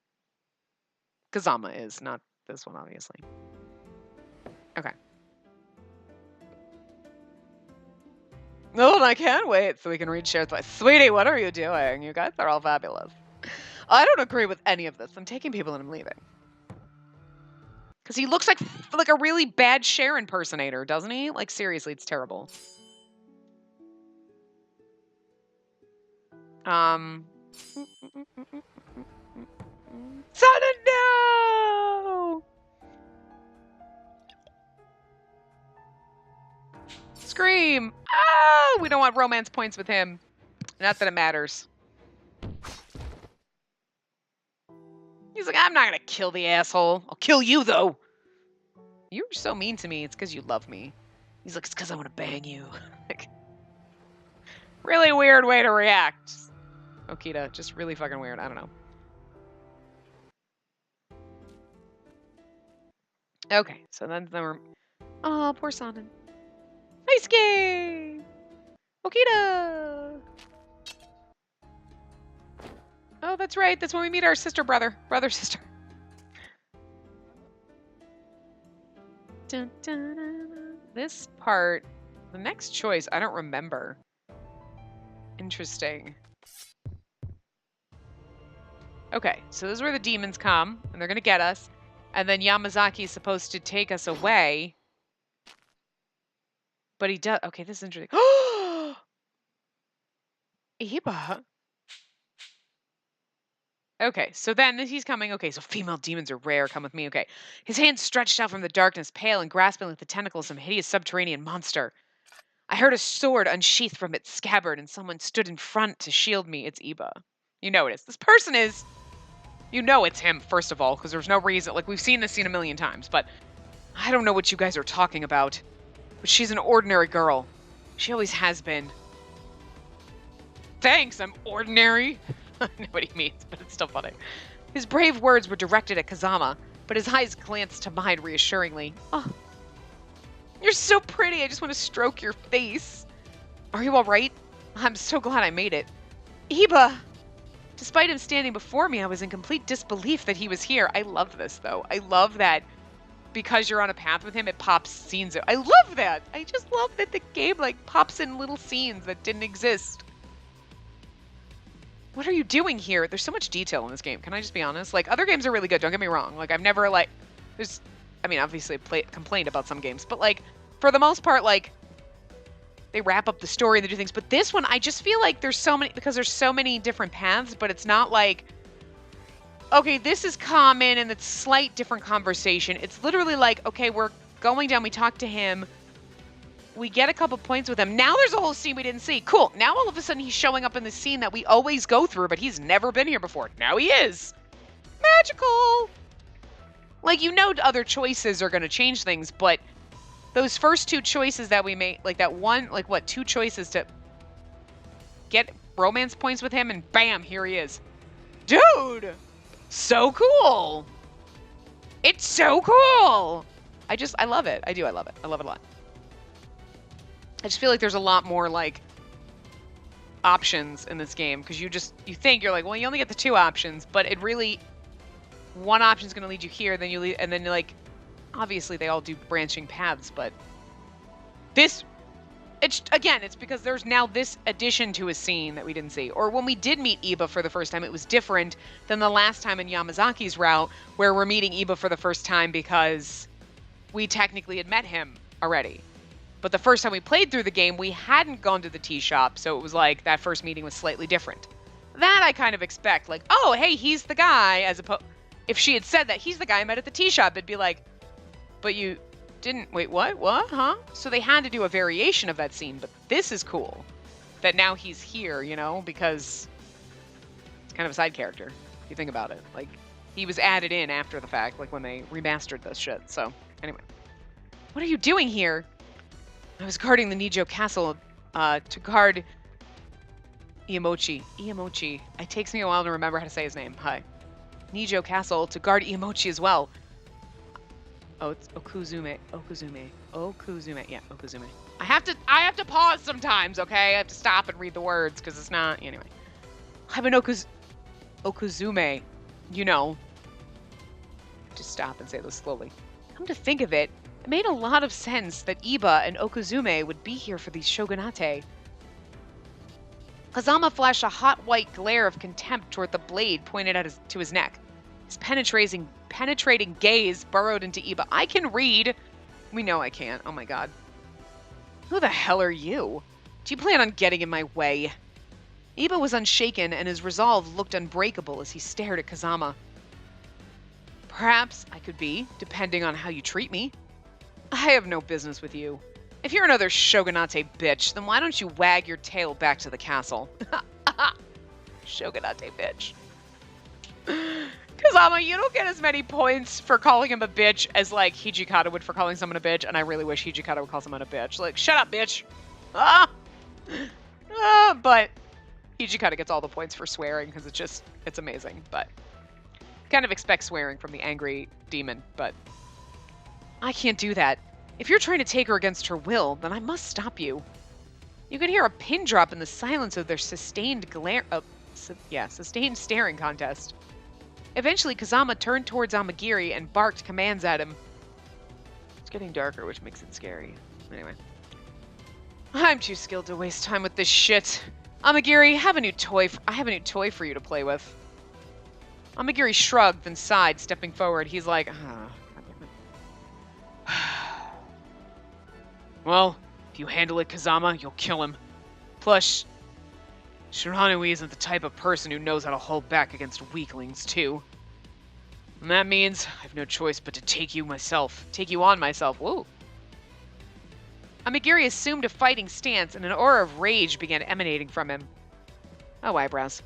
Kazama is, not this one, obviously. Okay. Oh, and I can't wait so we can read shared thoughts. Sweetie, what are you doing? You guys are all fabulous. I don't agree with any of this. I'm taking people and I'm leaving. Because he looks like a really bad Cher impersonator, doesn't he? Like, seriously, it's terrible. Sana, no! Scream! Ah! We don't want romance points with him. Not that it matters. He's like, I'm not gonna kill the asshole. I'll kill you, though. You're so mean to me. It's because you love me. He's like, it's because I want to bang you. Like, really weird way to react. Okita, just really fucking weird. I don't know. Okay, so then we're... Oh, poor Sanan. Ice game! Okita! Oh, that's right. That's when we meet our brother. Sister. Dun, dun, dun. This part, the next choice, I don't remember. Interesting. Okay, so this is where the demons come, and they're gonna get us. And then Yamazaki is supposed to take us away. But he does... Okay, this is interesting. Iba? Okay, so then he's coming. Okay, so female demons are rare. Come with me. Okay. His hands stretched out from the darkness, pale and grasping like the tentacles of some hideous subterranean monster. I heard a sword unsheathed from its scabbard, and someone stood in front to shield me. It's Iba. You know it is. This person is... You know it's him, first of all, because there's no reason. Like, we've seen this scene a million times, but I don't know what you guys are talking about. But she's an ordinary girl. She always has been. Thanks, I'm ordinary. I know what he means, but it's still funny. His brave words were directed at Kazama, but his eyes glanced to mine reassuringly. Oh, you're so pretty. I just want to stroke your face. Are you all right? I'm so glad I made it. Iba! Despite him standing before me, I was in complete disbelief that he was here. I love this, though. I love that because you're on a path with him, it pops scenes. I love that. I just love that the game, like, pops in little scenes that didn't exist. What are you doing here? There's so much detail in this game. Can I just be honest? Like, other games are really good. Don't get me wrong. Like, I've never, like... There's... I mean, obviously, complained about some games. But, like, for the most part, like... They wrap up the story and they do things. But this one, I just feel like there's so many... Because there's so many different paths, but it's not like... Okay, this is common and it's slight different conversation. It's literally like, okay, we're going down. We talk to him. We get a couple points with him. Now there's a whole scene we didn't see. Cool. Now all of a sudden he's showing up in the scene that we always go through, but he's never been here before. Now he is. Magical. Like, you know other choices are going to change things, but those first two choices that we made, like that one, like what, two choices to get romance points with him, and bam, here he is. Dude, so cool. It's so cool. I love it. I do. I love it. I love it a lot. I just feel like there's a lot more, like, options in this game, because you think, you're like, well, you only get the two options, but it really, one option's going to lead you here, then you leave, and then, like, obviously they all do branching paths, but this, it's because there's now this addition to a scene that we didn't see. Or when we did meet Iba for the first time, it was different than the last time in Yamazaki's route, where we're meeting Iba for the first time because we technically had met him already. But the first time we played through the game, we hadn't gone to the tea shop, so it was like that first meeting was slightly different. That I kind of expect, like, oh, hey, he's the guy, as opposed... If she had said that he's the guy I met at the tea shop, it'd be like, but you didn't... Wait, what? What? Huh? So they had to do a variation of that scene, but this is cool. That now he's here, you know, because it's kind of a side character, if you think about it. Like, he was added in after the fact, like when they remastered this shit. So, anyway. What are you doing here? I was guarding the Nijo castle to guard Iamochi. Iamochi. It takes me a while to remember how to say his name. Hi. Nijo Castle to guard Iamochi as well. Oh, it's Okuzume. Okuzume. Yeah, Okuzume. I have to pause sometimes, okay? I have to stop and read the words because it's not anyway. I'm an Okuzume. You know. Just stop and say those slowly. Come to think of it, it made a lot of sense that Iba and Okuzume would be here for these shogunate. Kazama flashed a hot white glare of contempt toward the blade pointed at to his neck. His penetrating gaze burrowed into Iba. I can read. We know I can't. Oh my god. Who the hell are you? Do you plan on getting in my way? Iba was unshaken, and his resolve looked unbreakable as he stared at Kazama. Perhaps I could be, depending on how you treat me. I have no business with you. If you're another shogunate bitch, then why don't you wag your tail back to the castle? Shogunate bitch. Kazama, you don't get as many points for calling him a bitch as, like, Hijikata would for calling someone a bitch, and I really wish Hijikata would call someone a bitch. Like, shut up, bitch! But Hijikata gets all the points for swearing, because it's amazing, but... kind of expect swearing from the angry demon, but... I can't do that. If you're trying to take her against her will, then I must stop you. You could hear a pin drop in the silence of their sustained sustained staring contest. Eventually, Kazama turned towards Amagiri and barked commands at him. It's getting darker, which makes it scary. Anyway. I'm too skilled to waste time with this shit. Amagiri, I have a new toy for you to play with. Amagiri shrugged, then sighed, stepping forward. He's like, well, if you handle it, Kazama, you'll kill him. Plus, Shiranui isn't the type of person who knows how to hold back against weaklings, too. And that means I have no choice but to take you on myself. Whoa. Amagiri assumed a fighting stance, and an aura of rage began emanating from him. Oh, eyebrows.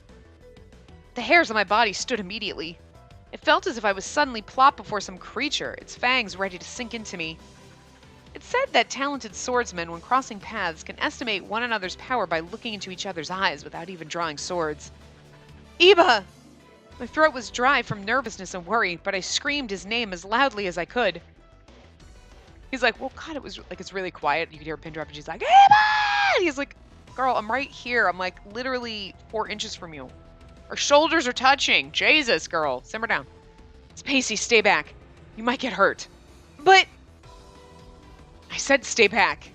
The hairs on my body stood immediately. It felt as if I was suddenly plopped before some creature, its fangs ready to sink into me. It's said that talented swordsmen, when crossing paths, can estimate one another's power by looking into each other's eyes without even drawing swords. Iba! My throat was dry from nervousness and worry, but I screamed his name as loudly as I could. He's like, well, God, it's really quiet. You could hear a pin drop, and she's like, Iba! And he's like, girl, I'm right here. I'm like literally 4 inches from you. Our shoulders are touching. Jesus, girl. Simmer down. Spacey, stay back. You might get hurt. But... I said stay back.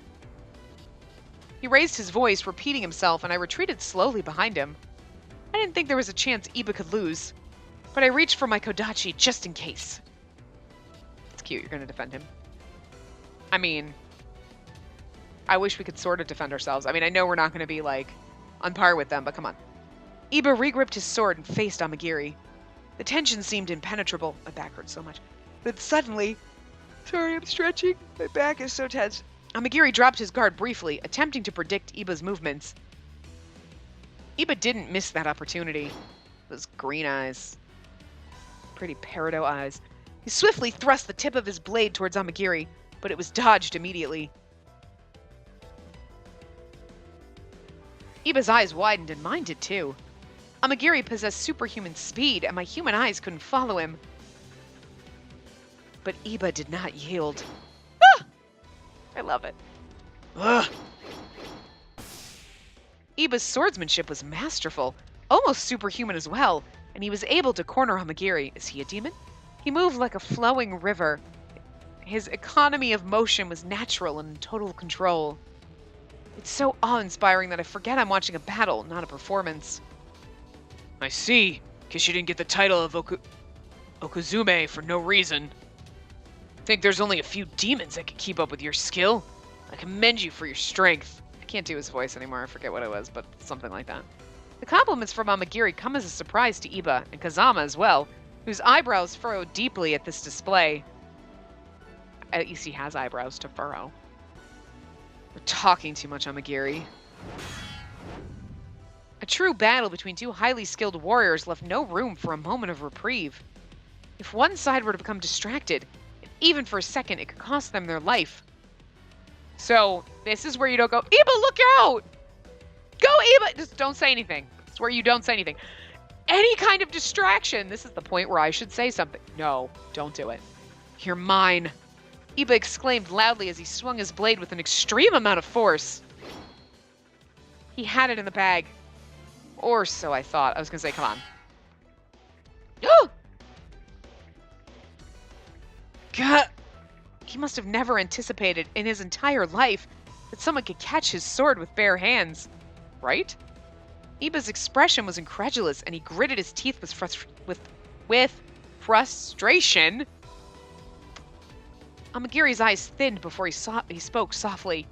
He raised his voice, repeating himself, and I retreated slowly behind him. I didn't think there was a chance Iba could lose, but I reached for my Kodachi just in case. It's cute. You're going to defend him. I mean, I wish we could sort of defend ourselves. I mean, I know we're not going to be, like, on par with them, but come on. Iba regripped his sword and faced Amagiri. The tension seemed impenetrable. My back hurts so much. But suddenly... Sorry, I'm stretching. My back is so tense. Amagiri dropped his guard briefly, attempting to predict Iba's movements. Iba didn't miss that opportunity. Those green eyes. Pretty peridot eyes. He swiftly thrust the tip of his blade towards Amagiri, but it was dodged immediately. Iba's eyes widened, and mine did too. Amagiri possessed superhuman speed, and my human eyes couldn't follow him. But Iba did not yield. Ah! I love it. Ugh. Iba's swordsmanship was masterful, almost superhuman as well, and he was able to corner Amagiri. Is he a demon? He moved like a flowing river. His economy of motion was natural and in total control. It's so awe-inspiring that I forget I'm watching a battle, not a performance. I see. Guess you didn't get the title of Okuzume for no reason. Think there's only a few demons that can keep up with your skill? I commend you for your strength. I can't do his voice anymore. I forget what it was, but something like that. The compliments from Amagiri come as a surprise to Iba, and Kazama as well, whose eyebrows furrowed deeply at this display. At least he has eyebrows to furrow. We're talking too much, Amagiri. A true battle between two highly skilled warriors left no room for a moment of reprieve. If one side were to become distracted, even for a second, it could cost them their life. So, this is where you don't go, Iba, look out! Go, Iba! Just don't say anything. It's where you don't say anything. Any kind of distraction. This is the point where I should say something. No, don't do it. You're mine. Iba exclaimed loudly as he swung his blade with an extreme amount of force. He had it in the bag. Or so I thought. I was going to say, come on. Oh! God. He must have never anticipated in his entire life that someone could catch his sword with bare hands. Right? Iba's expression was incredulous, and he gritted his teeth with frustration. Amagiri's eyes thinned before he spoke softly.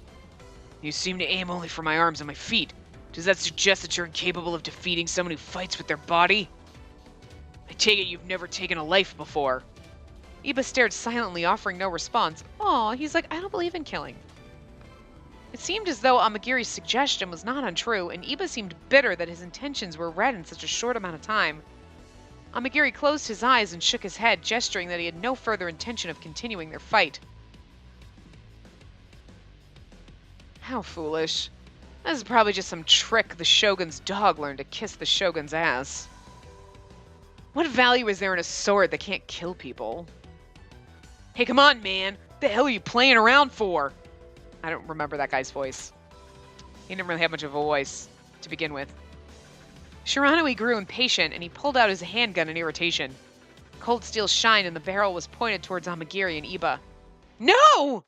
You seem to aim only for my arms and my feet. Does that suggest that you're incapable of defeating someone who fights with their body? I take it you've never taken a life before. Iba stared silently, offering no response. Aw, he's like, I don't believe in killing. It seemed as though Amagiri's suggestion was not untrue, and Iba seemed bitter that his intentions were read in such a short amount of time. Amagiri closed his eyes and shook his head, gesturing that he had no further intention of continuing their fight. How foolish. This is probably just some trick the Shogun's dog learned to kiss the Shogun's ass. What value is there in a sword that can't kill people? Hey, come on, man. What the hell are you playing around for? I don't remember that guy's voice. He didn't really have much of a voice to begin with. Shiranui grew impatient, and he pulled out his handgun in irritation. Cold steel shined, and the barrel was pointed towards Amagiri and Iba. No!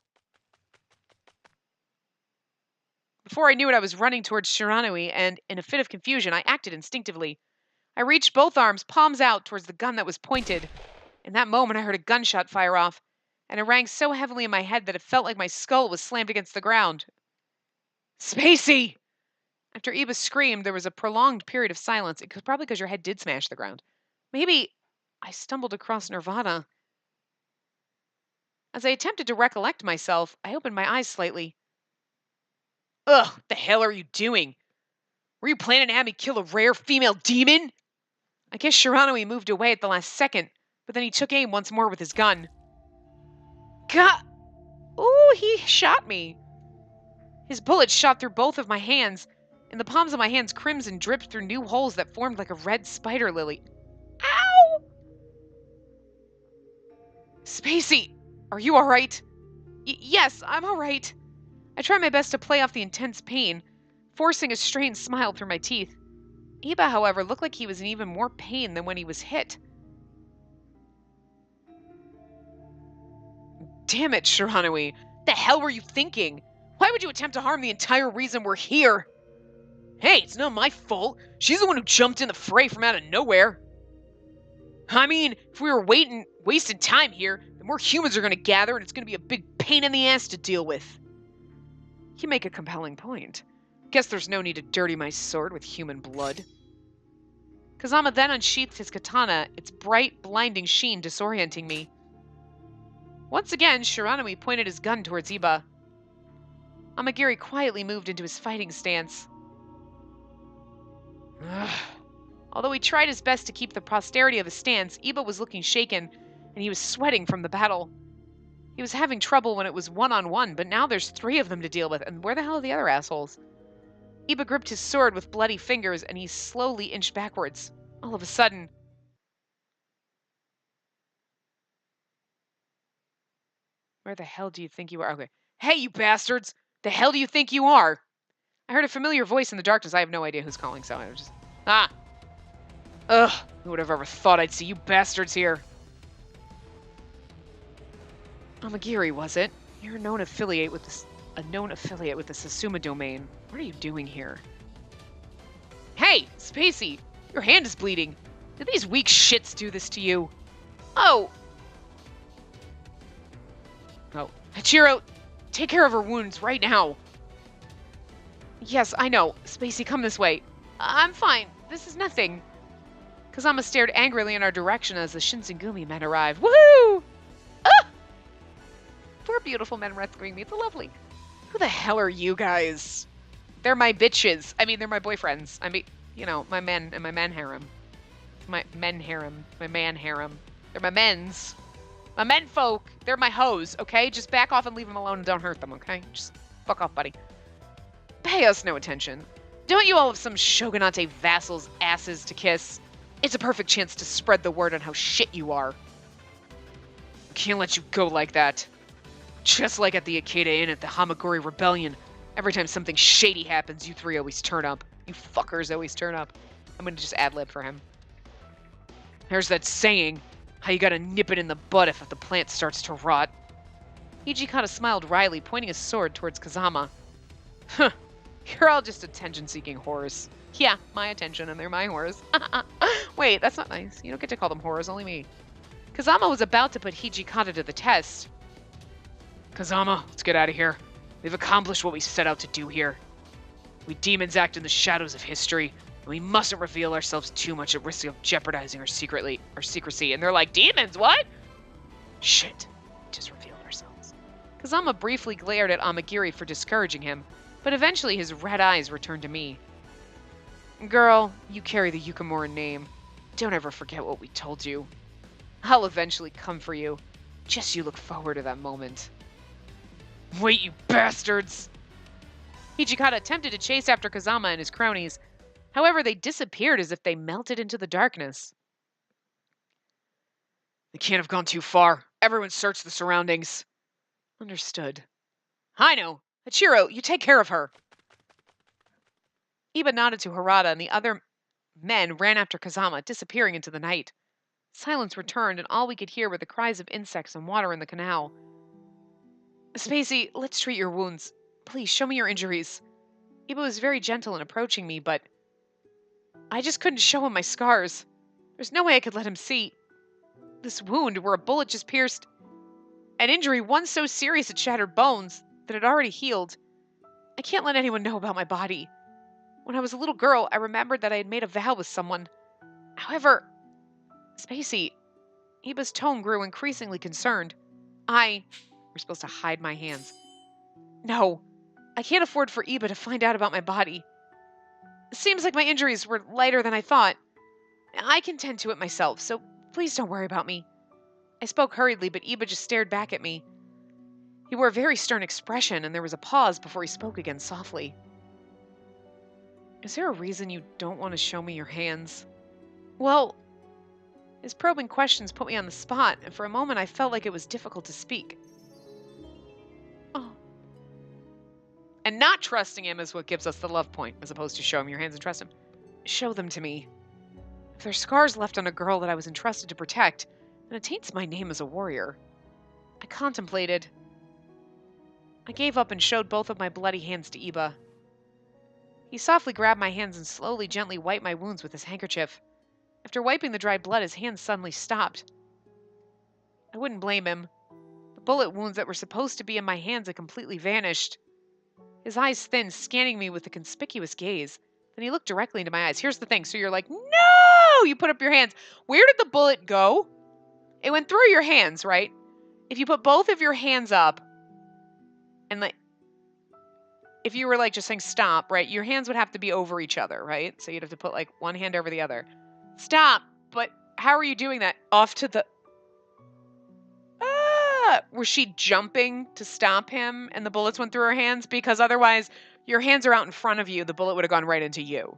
Before I knew it, I was running towards Shiranui, and in a fit of confusion, I acted instinctively. I reached both arms, palms out, towards the gun that was pointed. In that moment, I heard a gunshot fire off, and it rang so heavily in my head that it felt like my skull was slammed against the ground. Spacey! After Iba screamed, there was a prolonged period of silence. It was probably because your head did smash the ground. Maybe I stumbled across Nirvana. As I attempted to recollect myself, I opened my eyes slightly. Ugh, what the hell are you doing? Were you planning to have me kill a rare female demon? I guess Shiranui moved away at the last second, but then he took aim once more with his gun. God! Ooh, he shot me. His bullet shot through both of my hands. In the palms of my hands, crimson dripped through new holes that formed like a red spider lily. Ow! Spacey, are you all right? Yes, I'm all right. I tried my best to play off the intense pain, forcing a strained smile through my teeth. Iba, however, looked like he was in even more pain than when he was hit. Damn it, Shiranui. The hell were you thinking? Why would you attempt to harm the entire reason we're here? Hey, it's not my fault. She's the one who jumped in the fray from out of nowhere. I mean, if we were wasting time here, the more humans are going to gather, and it's going to be a big pain in the ass to deal with. You make a compelling point. Guess there's no need to dirty my sword with human blood. Kazama then unsheathed his katana, its bright, blinding sheen disorienting me. Once again, Shiranui pointed his gun towards Iba. Amagiri quietly moved into his fighting stance. Although he tried his best to keep the posterity of his stance, Iba was looking shaken, and he was sweating from the battle. He was having trouble when it was one-on-one, but now there's 3 of them to deal with, and where the hell are the other assholes? Iba gripped his sword with bloody fingers, and he slowly inched backwards. All of a sudden... Where the hell do you think you are? Okay. Hey, you bastards! The hell do you think you are? I heard a familiar voice in the darkness. I have no idea who's calling, so I was just... Ah! Ugh! Who would have ever thought I'd see you bastards here? Amagiri, was it? You're a known affiliate with the Satsuma domain. What are you doing here? Hey, Spacey! Your hand is bleeding. Did these weak shits do this to you? Oh! Oh. Hachiro, take care of her wounds right now. Yes, I know. Spacey, come this way. I'm fine. This is nothing. Kazama stared angrily in our direction as the Shinsengumi men arrived. Woohoo! Ah! 4 beautiful men rescuing me. It's lovely. Who the hell are you guys? They're my bitches. I mean, they're my boyfriends. I mean, you know, my men and my man harem. My men harem. My man harem. They're my men's. My men folk. They're my hoes, okay? Just back off and leave them alone and don't hurt them, okay? Just Fuck off, buddy. Pay us no attention. Don't you all have some shogunate vassals' asses to kiss? It's a perfect chance to spread the word on how shit you are. Can't let you go like that. Just like at the Ikeda Inn at the Hamaguri Rebellion. Every time something shady happens, you three always turn up. You fuckers always turn up. I'm gonna just ad-lib for him. There's that saying, how you gotta nip it in the bud if the plant starts to rot. Hijikata smiled wryly, pointing his sword towards Kazama. Huh, you're all just attention-seeking whores. Yeah, my attention, and they're my whores. Wait, that's not nice. You don't get to call them whores, only me. Kazama was about to put Hijikata to the test. Kazama, let's get out of here. We've accomplished what we set out to do here. We demons act in the shadows of history, and we mustn't reveal ourselves too much at risk of jeopardizing our secrecy. And they're like, demons, what? Shit, we just revealed ourselves. Kazama briefly glared at Amagiri for discouraging him, but eventually his red eyes returned to me. Girl, you carry the Yukamoran name. Don't ever forget what we told you. I'll eventually come for you. Just you look forward to that moment. Wait, you bastards! Hijikata attempted to chase after Kazama and his cronies. However, they disappeared as if they melted into the darkness. They can't have gone too far. Everyone search the surroundings. Understood. I know. Hachiro, you take care of her. Iba nodded to Harada, and the other men ran after Kazama, disappearing into the night. Silence returned, and all we could hear were the cries of insects and water in the canal. Spacey, let's treat your wounds. Please, show me your injuries. Iba was very gentle in approaching me, but I just couldn't show him my scars. There's no way I could let him see. This wound, where a bullet just pierced an injury once so serious it shattered bones, that had already healed. I can't let anyone know about my body. When I was a little girl, I remembered that I had made a vow with someone. However, Spacey, Iba's tone grew increasingly concerned. We're supposed to hide my hands. No, I can't afford for Iba to find out about my body. It seems like my injuries were lighter than I thought. I can tend to it myself, so please don't worry about me. I spoke hurriedly, but Iba just stared back at me. He wore a very stern expression, and there was a pause before he spoke again softly. Is there a reason you don't want to show me your hands? Well, his probing questions put me on the spot, and for a moment I felt like it was difficult to speak. Oh. And not trusting him is what gives us the love point, as opposed to show him your hands and trust him. Show them to me. If there's scars left on a girl that I was entrusted to protect, then it taints my name as a warrior. I contemplated. I gave up and showed both of my bloody hands to Iba. He softly grabbed my hands and slowly, gently wiped my wounds with his handkerchief. After wiping the dried blood, his hands suddenly stopped. I wouldn't blame him. The bullet wounds that were supposed to be in my hands had completely vanished. His eyes thinned, scanning me with a conspicuous gaze. Then he looked directly into my eyes. Here's the thing. So you're like, no! You put up your hands. Where did the bullet go? It went through your hands, right? If you put both of your hands up, and like, if you were like just saying stop, right? Your hands would have to be over each other, right? So you'd have to put like one hand over the other. Stop! But how are you doing that? Off to the... Was she jumping to stop him and the bullets went through her hands? Because otherwise, your hands are out in front of you, the bullet would have gone right into you.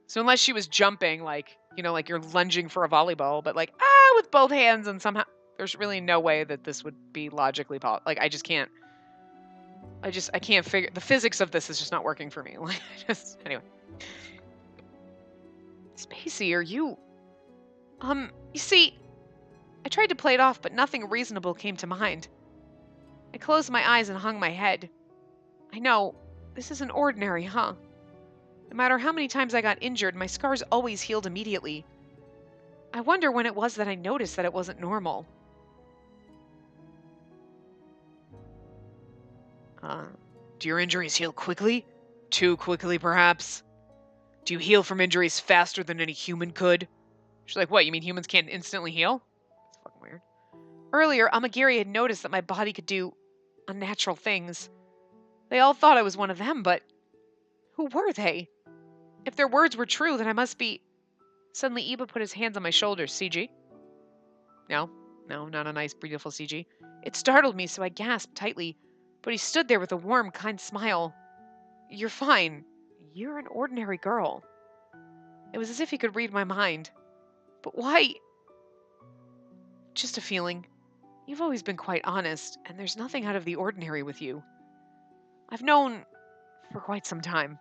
So unless she was jumping, like, you know, like you're lunging for a volleyball, but like, with both hands and somehow... There's really no way that this would be logically possible. Like, I just can't... I can't figure... The physics of this is just not working for me. Like, anyway. Spacey, are you... You see... I tried to play it off, but nothing reasonable came to mind. I closed my eyes and hung my head. I know, this isn't ordinary, huh? No matter how many times I got injured, my scars always healed immediately. I wonder when it was that I noticed that it wasn't normal. Do your injuries heal quickly? Too quickly, perhaps? Do you heal from injuries faster than any human could? She's like, what, you mean humans can't instantly heal? That's fucking weird. Earlier, Amagiri had noticed that my body could do unnatural things. They all thought I was one of them, but who were they? If their words were true, then I must be... Suddenly, Iba put his hands on my shoulders. CG? No, not a nice, beautiful CG. It startled me, so I gasped tightly. But he stood there with a warm, kind smile. You're fine. You're an ordinary girl. It was as if he could read my mind. But why? Just a feeling. You've always been quite honest, and there's nothing out of the ordinary with you. I've known for quite some time.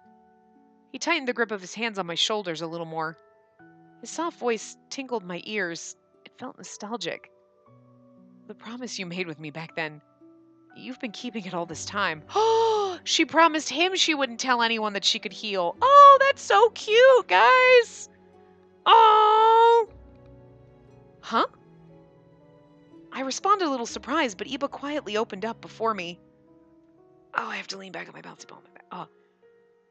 He tightened the grip of his hands on my shoulders a little more. His soft voice tinkled my ears. It felt nostalgic. The promise you made with me back then. You've been keeping it all this time. Oh, she promised him she wouldn't tell anyone that she could heal. Oh, that's so cute, guys. Oh. Huh? I responded a little surprised, but Iba quietly opened up before me. Oh, I have to lean back on my bouncy ball. Oh,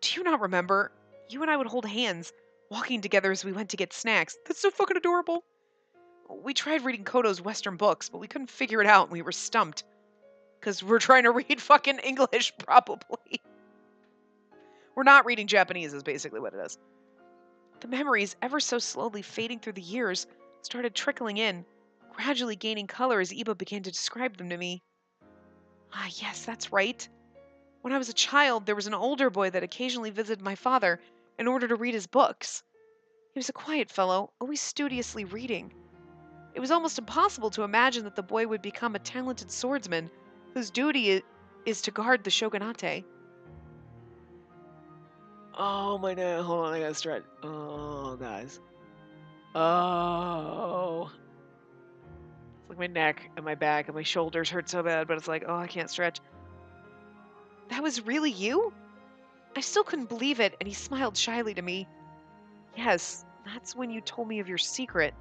do you not remember? You and I would hold hands, walking together as we went to get snacks. That's so fucking adorable. We tried reading Koto's Western books, but we couldn't figure it out and we were stumped. Because we're trying to read fucking English, probably. We're not reading Japanese, is basically what it is. The memories, ever so slowly fading through the years, started trickling in, gradually gaining color as Iba began to describe them to me. Ah, yes, that's right. When I was a child, there was an older boy that occasionally visited my father in order to read his books. He was a quiet fellow, always studiously reading. It was almost impossible to imagine that the boy would become a talented swordsman whose duty is to guard the shogunate. Oh, my neck. Hold on, I gotta stretch. Oh, guys. Oh. It's like my neck and my back and my shoulders hurt so bad, but it's like, oh, I can't stretch. That was really you? I still couldn't believe it, and he smiled shyly to me. Yes, that's when you told me of your secret.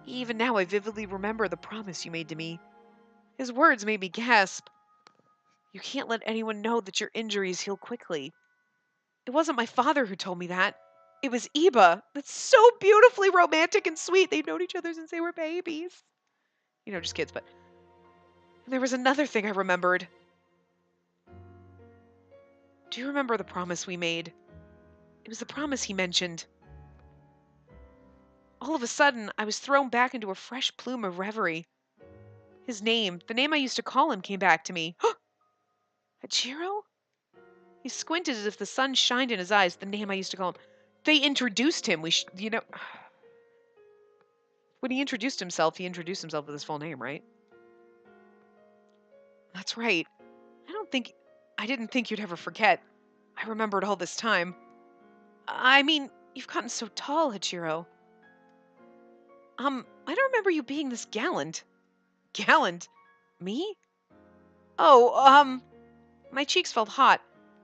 Even now, I vividly remember the promise you made to me. His words made me gasp. You can't let anyone know that your injuries heal quickly. It wasn't my father who told me that. It was Iba. That's so beautifully romantic and sweet. They've known each other since they were babies. You know, just kids, but... And there was another thing I remembered. Do you remember the promise we made? It was the promise he mentioned. All of a sudden, I was thrown back into a fresh plume of reverie. His name, the name I used to call him, came back to me. Hachiro? He squinted as if the sun shined in his eyes, the name I used to call him. They introduced him. When he introduced himself with his full name, right? That's right. I didn't think you'd ever forget. I remembered all this time. I mean, you've gotten so tall, Hachiro. I don't remember you being this gallant. Gallant? Me? Oh, my cheeks felt hot.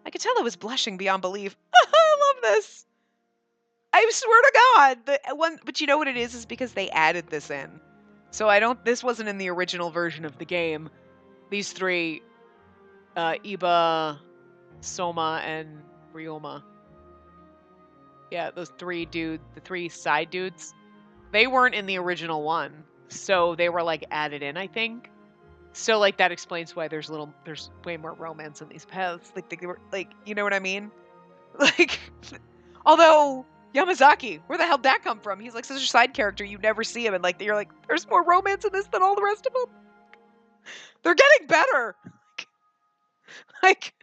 I could tell I was blushing beyond belief. I love this. I swear to God, but you know what it is because they added this in. So this wasn't in the original version of the game. These three, Iba, Soma, and Ryoma. Yeah, those three dudes, the three side dudes, they weren't in the original one. So they were like added in, I think. So like that explains why there's way more romance in these paths. Like they were like, you know what I mean? Like, although Yamazaki, where the hell did that come from? He's like such a side character, you never see him, and like you're like, there's more romance in this than all the rest of them. They're getting better. Like,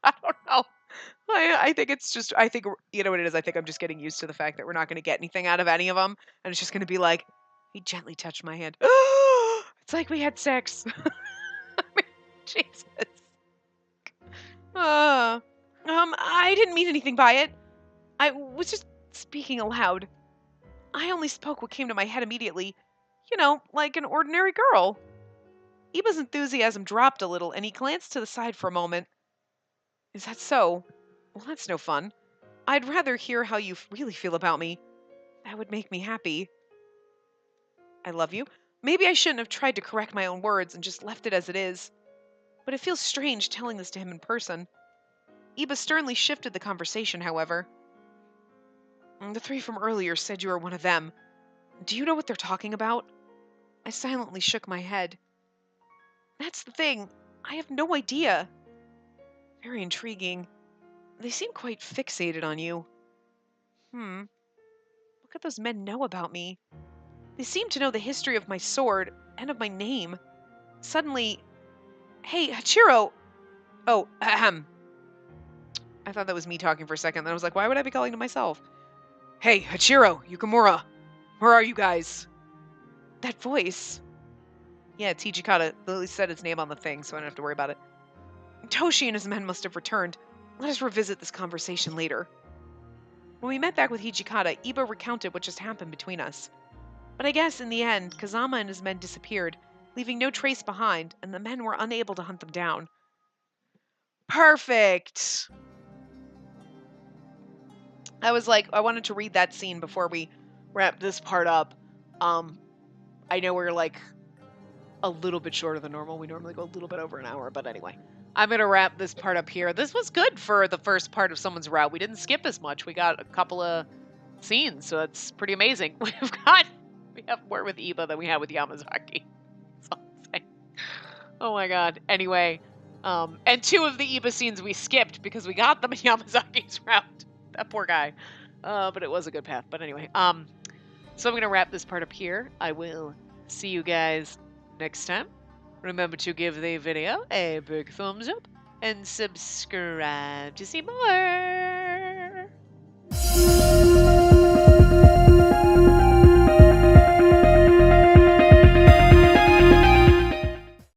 I don't know. I think it's just, I think, you know what it is? I think I'm just getting used to the fact that we're not going to get anything out of any of them. And it's just going to be like, he gently touched my hand. It's like we had sex. I mean, Jesus. I didn't mean anything by it. I was just speaking aloud. I only spoke what came to my head immediately. You know, like an ordinary girl. Iba's enthusiasm dropped a little, and he glanced to the side for a moment. Is that so? Well, that's no fun. I'd rather hear how you really feel about me. That would make me happy. I love you. Maybe I shouldn't have tried to correct my own words and just left it as it is. But it feels strange telling this to him in person. Iba sternly shifted the conversation, however. The three from earlier said you were one of them. Do you know what they're talking about? I silently shook my head. That's the thing. I have no idea. Very intriguing. They seem quite fixated on you. What could those men know about me? They seem to know the history of my sword and of my name. Suddenly, hey, Hachiro, Oh, ahem. I thought that was me talking for a second. Then I was like, why would I be calling to myself? Hey, Hachiro, Yukimura. Where are you guys? That voice. Yeah, it's Hijikata. Lily said his name on the thing, so I don't have to worry about it. Toshi and his men must have returned. Let us revisit this conversation later. When we met back with Hijikata, Iba recounted what just happened between us. But I guess in the end, Kazama and his men disappeared, leaving no trace behind, and the men were unable to hunt them down. Perfect! I was like, I wanted to read that scene before we wrap this part up. I know we're like a little bit shorter than normal. We normally go a little bit over an hour, but anyway. I'm going to wrap this part up here. This was good for the first part of someone's route. We didn't skip as much. We got a couple of scenes, so it's pretty amazing. We have more with Iba than we had with Yamazaki. That's all I'm saying. Oh my god. Anyway, and 2 of the Iba scenes we skipped because we got them in Yamazaki's route. That poor guy. But it was a good path. But anyway, so I'm going to wrap this part up here. I will see you guys next time. Remember to give the video a big thumbs up and subscribe to see more.